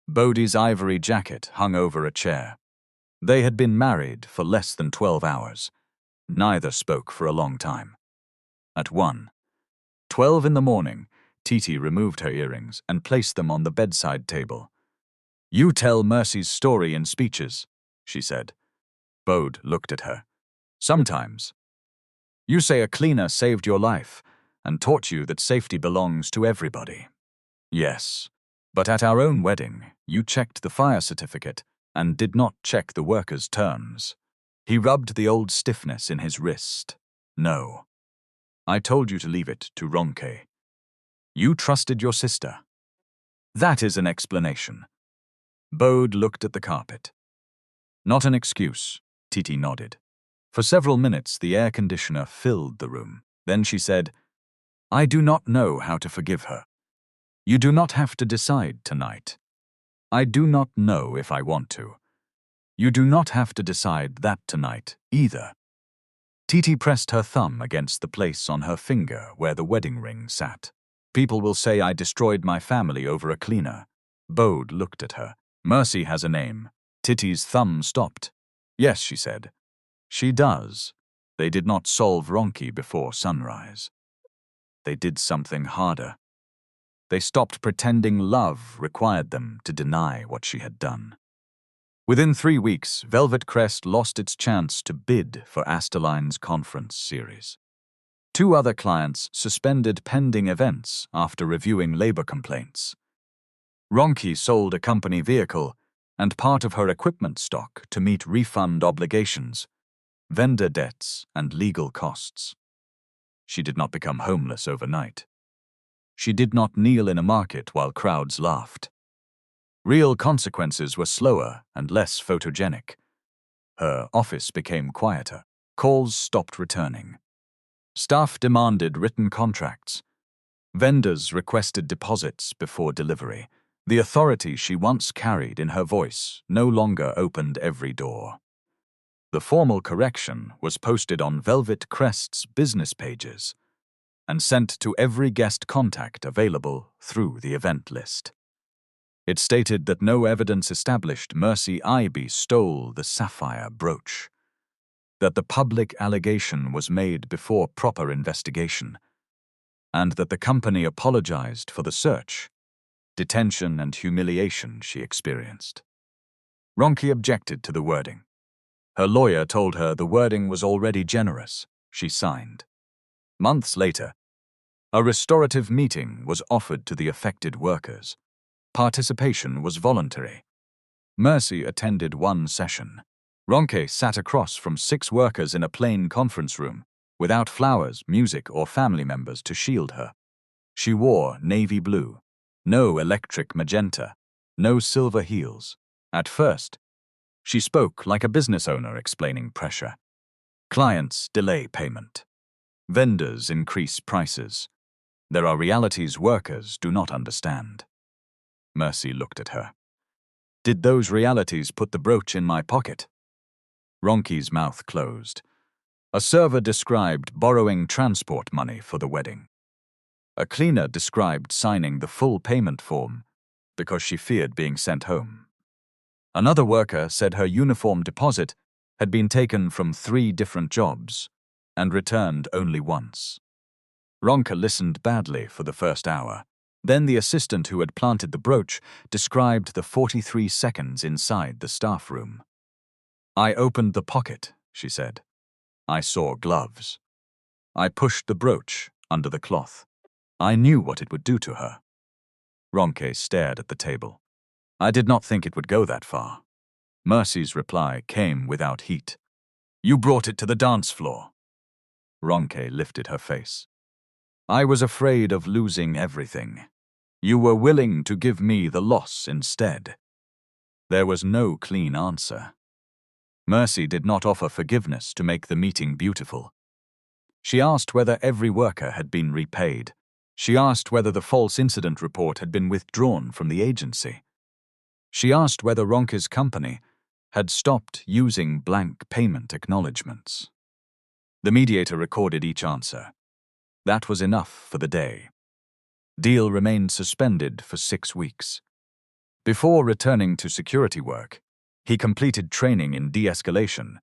Bode's ivory jacket hung over a chair. They had been married for less than 12 hours. Neither spoke for a long time. At 1:12 in the morning, Titi removed her earrings and placed them on the bedside table. You tell Mercy's story in speeches, she said. Bode looked at her. Sometimes. You say a cleaner saved your life and taught you that safety belongs to everybody. Yes, but at our own wedding, you checked the fire certificate and did not check the workers' terms. He rubbed the old stiffness in his wrist. No. I told you to leave it to Ronke. You trusted your sister. That is an explanation. Bode looked at the carpet. Not an excuse, Titi nodded. For several minutes, the air conditioner filled the room. Then she said, I do not know how to forgive her. You do not have to decide tonight. I do not know if I want to. You do not have to decide that tonight, either. Titi pressed her thumb against the place on her finger where the wedding ring sat. People will say I destroyed my family over a cleaner. Bode looked at her. Mercy has a name. Titi's thumb stopped. Yes, she said. She does. They did not solve Ronke before sunrise. They did something harder. They stopped pretending love required them to deny what she had done. Within 3 weeks, Velvet Crest lost its chance to bid for Asterline's conference series. 2 other clients suspended pending events after reviewing labor complaints. Ronke sold a company vehicle and part of her equipment stock to meet refund obligations, vendor debts, and legal costs. She did not become homeless overnight. She did not kneel in a market while crowds laughed. Real consequences were slower and less photogenic. Her office became quieter. Calls stopped returning. Staff demanded written contracts. Vendors requested deposits before delivery. The authority she once carried in her voice no longer opened every door. The formal correction was posted on Velvet Crest's business pages and sent to every guest contact available through the event list. It stated that no evidence established Mercy Ivy stole the sapphire brooch, that the public allegation was made before proper investigation, and that the company apologized for the search, detention, and humiliation she experienced. Ronke objected to the wording. Her lawyer told her the wording was already generous. She signed. Months later, a restorative meeting was offered to the affected workers. Participation was voluntary. Mercy attended 1 session. Ronke sat across from 6 workers in a plain conference room, without flowers, music, or family members to shield her. She wore navy blue, no electric magenta, no silver heels. At first, she spoke like a business owner explaining pressure. Clients delay payment. Vendors increase prices. There are realities workers do not understand. Mercy looked at her. Did those realities put the brooch in my pocket? Ronke's mouth closed. A server described borrowing transport money for the wedding. A cleaner described signing the full payment form because she feared being sent home. Another worker said her uniform deposit had been taken from 3 different jobs and returned only once. Ronke listened badly for the first hour. Then the assistant who had planted the brooch described the 43 seconds inside the staff room. I opened the pocket, she said. I saw gloves. I pushed the brooch under the cloth. I knew what it would do to her. Ronke stared at the table. I did not think it would go that far. Mercy's reply came without heat. You brought it to the dance floor. Ronke lifted her face. I was afraid of losing everything. You were willing to give me the loss instead. There was no clean answer. Mercy did not offer forgiveness to make the meeting beautiful. She asked whether every worker had been repaid. She asked whether the false incident report had been withdrawn from the agency. She asked whether Ronke's company had stopped using blank payment acknowledgements. The mediator recorded each answer. That was enough for the day. Deal remained suspended for 6 weeks. Before returning to security work, he completed training in de-escalation,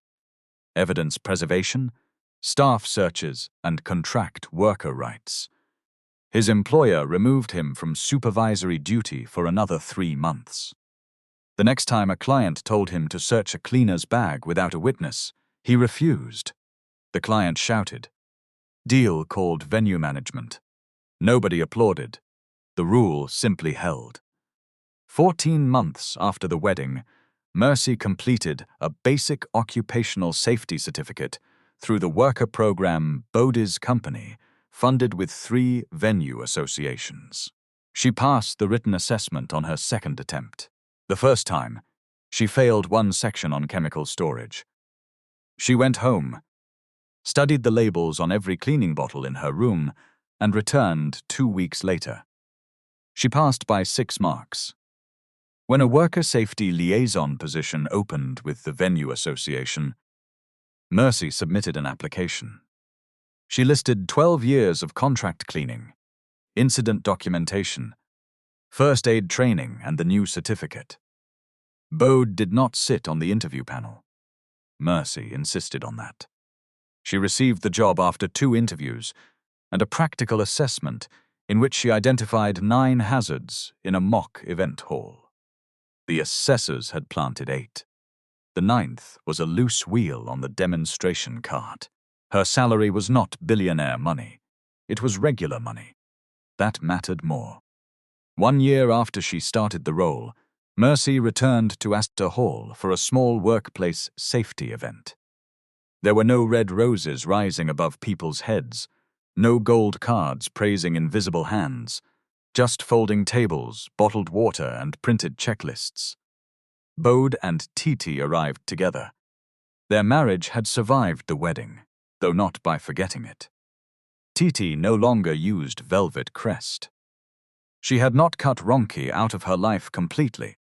evidence preservation, staff searches, and contract worker rights. His employer removed him from supervisory duty for another 3 months. The next time a client told him to search a cleaner's bag without a witness, he refused. The client shouted. Deal called venue management. Nobody applauded. The rule simply held. 14 months after the wedding, Mercy completed a basic occupational safety certificate through the worker program Bodie's Company, funded with 3 venue associations. She passed the written assessment on her second attempt. The first time, she failed one section on chemical storage. She went home, studied the labels on every cleaning bottle in her room, and returned 2 weeks later. She passed by 6 marks. When a worker safety liaison position opened with the venue association, Mercy submitted an application. She listed 12 years of contract cleaning, incident documentation, first aid training, and the new certificate. Bode did not sit on the interview panel. Mercy insisted on that. She received the job after 2 interviews and a practical assessment in which she identified 9 hazards in a mock event hall. The assessors had planted 8. The 9th was a loose wheel on the demonstration cart. Her salary was not billionaire money. It was regular money. That mattered more. 1 year after she started the role, Mercy returned to Aster Hall for a small workplace safety event. There were no red roses rising above people's heads, no gold cards praising invisible hands, just folding tables, bottled water, and printed checklists. Bode and Titi arrived together. Their marriage had survived the wedding, though not by forgetting it. Titi no longer used velvet crest. She had not cut Ronke out of her life completely,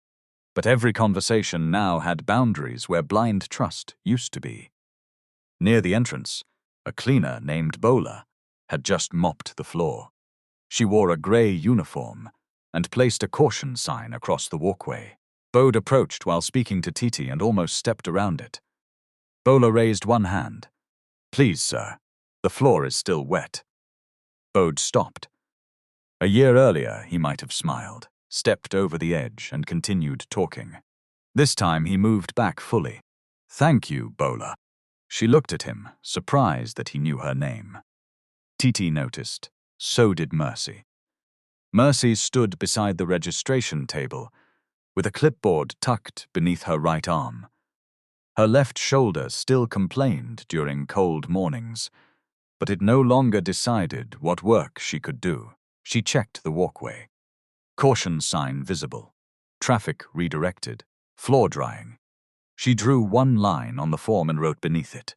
but every conversation now had boundaries where blind trust used to be. Near the entrance, a cleaner named Bola had just mopped the floor. She wore a grey uniform and placed a caution sign across the walkway. Bode approached while speaking to Titi and almost stepped around it. Bola raised one hand. Please, sir, the floor is still wet. Bode stopped. A year earlier, he might have smiled, stepped over the edge, and continued talking. This time he moved back fully. Thank you, Bola. She looked at him, surprised that he knew her name. Titi noticed. So did Mercy. Mercy stood beside the registration table, with a clipboard tucked beneath her right arm. Her left shoulder still complained during cold mornings, but it no longer decided what work she could do. She checked the walkway. Caution sign visible. Traffic redirected. Floor drying. She drew one line on the form and wrote beneath it.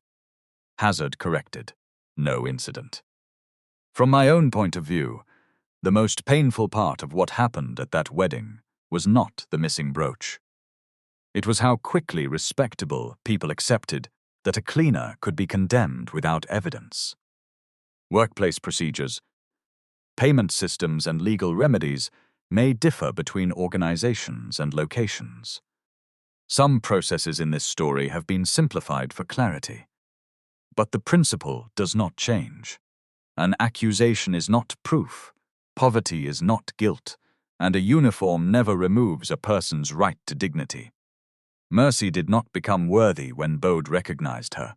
Hazard corrected. No incident. From my own point of view, the most painful part of what happened at that wedding was not the missing brooch. It was how quickly respectable people accepted that a cleaner could be condemned without evidence. Workplace procedures, payment systems, and legal remedies may differ between organizations and locations. Some processes in this story have been simplified for clarity. But the principle does not change. An accusation is not proof, poverty is not guilt, and a uniform never removes a person's right to dignity. Mercy did not become worthy when Bode recognized her.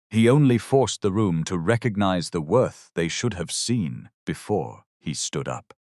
He only forced the room to recognize the worth they should have seen before he stood up.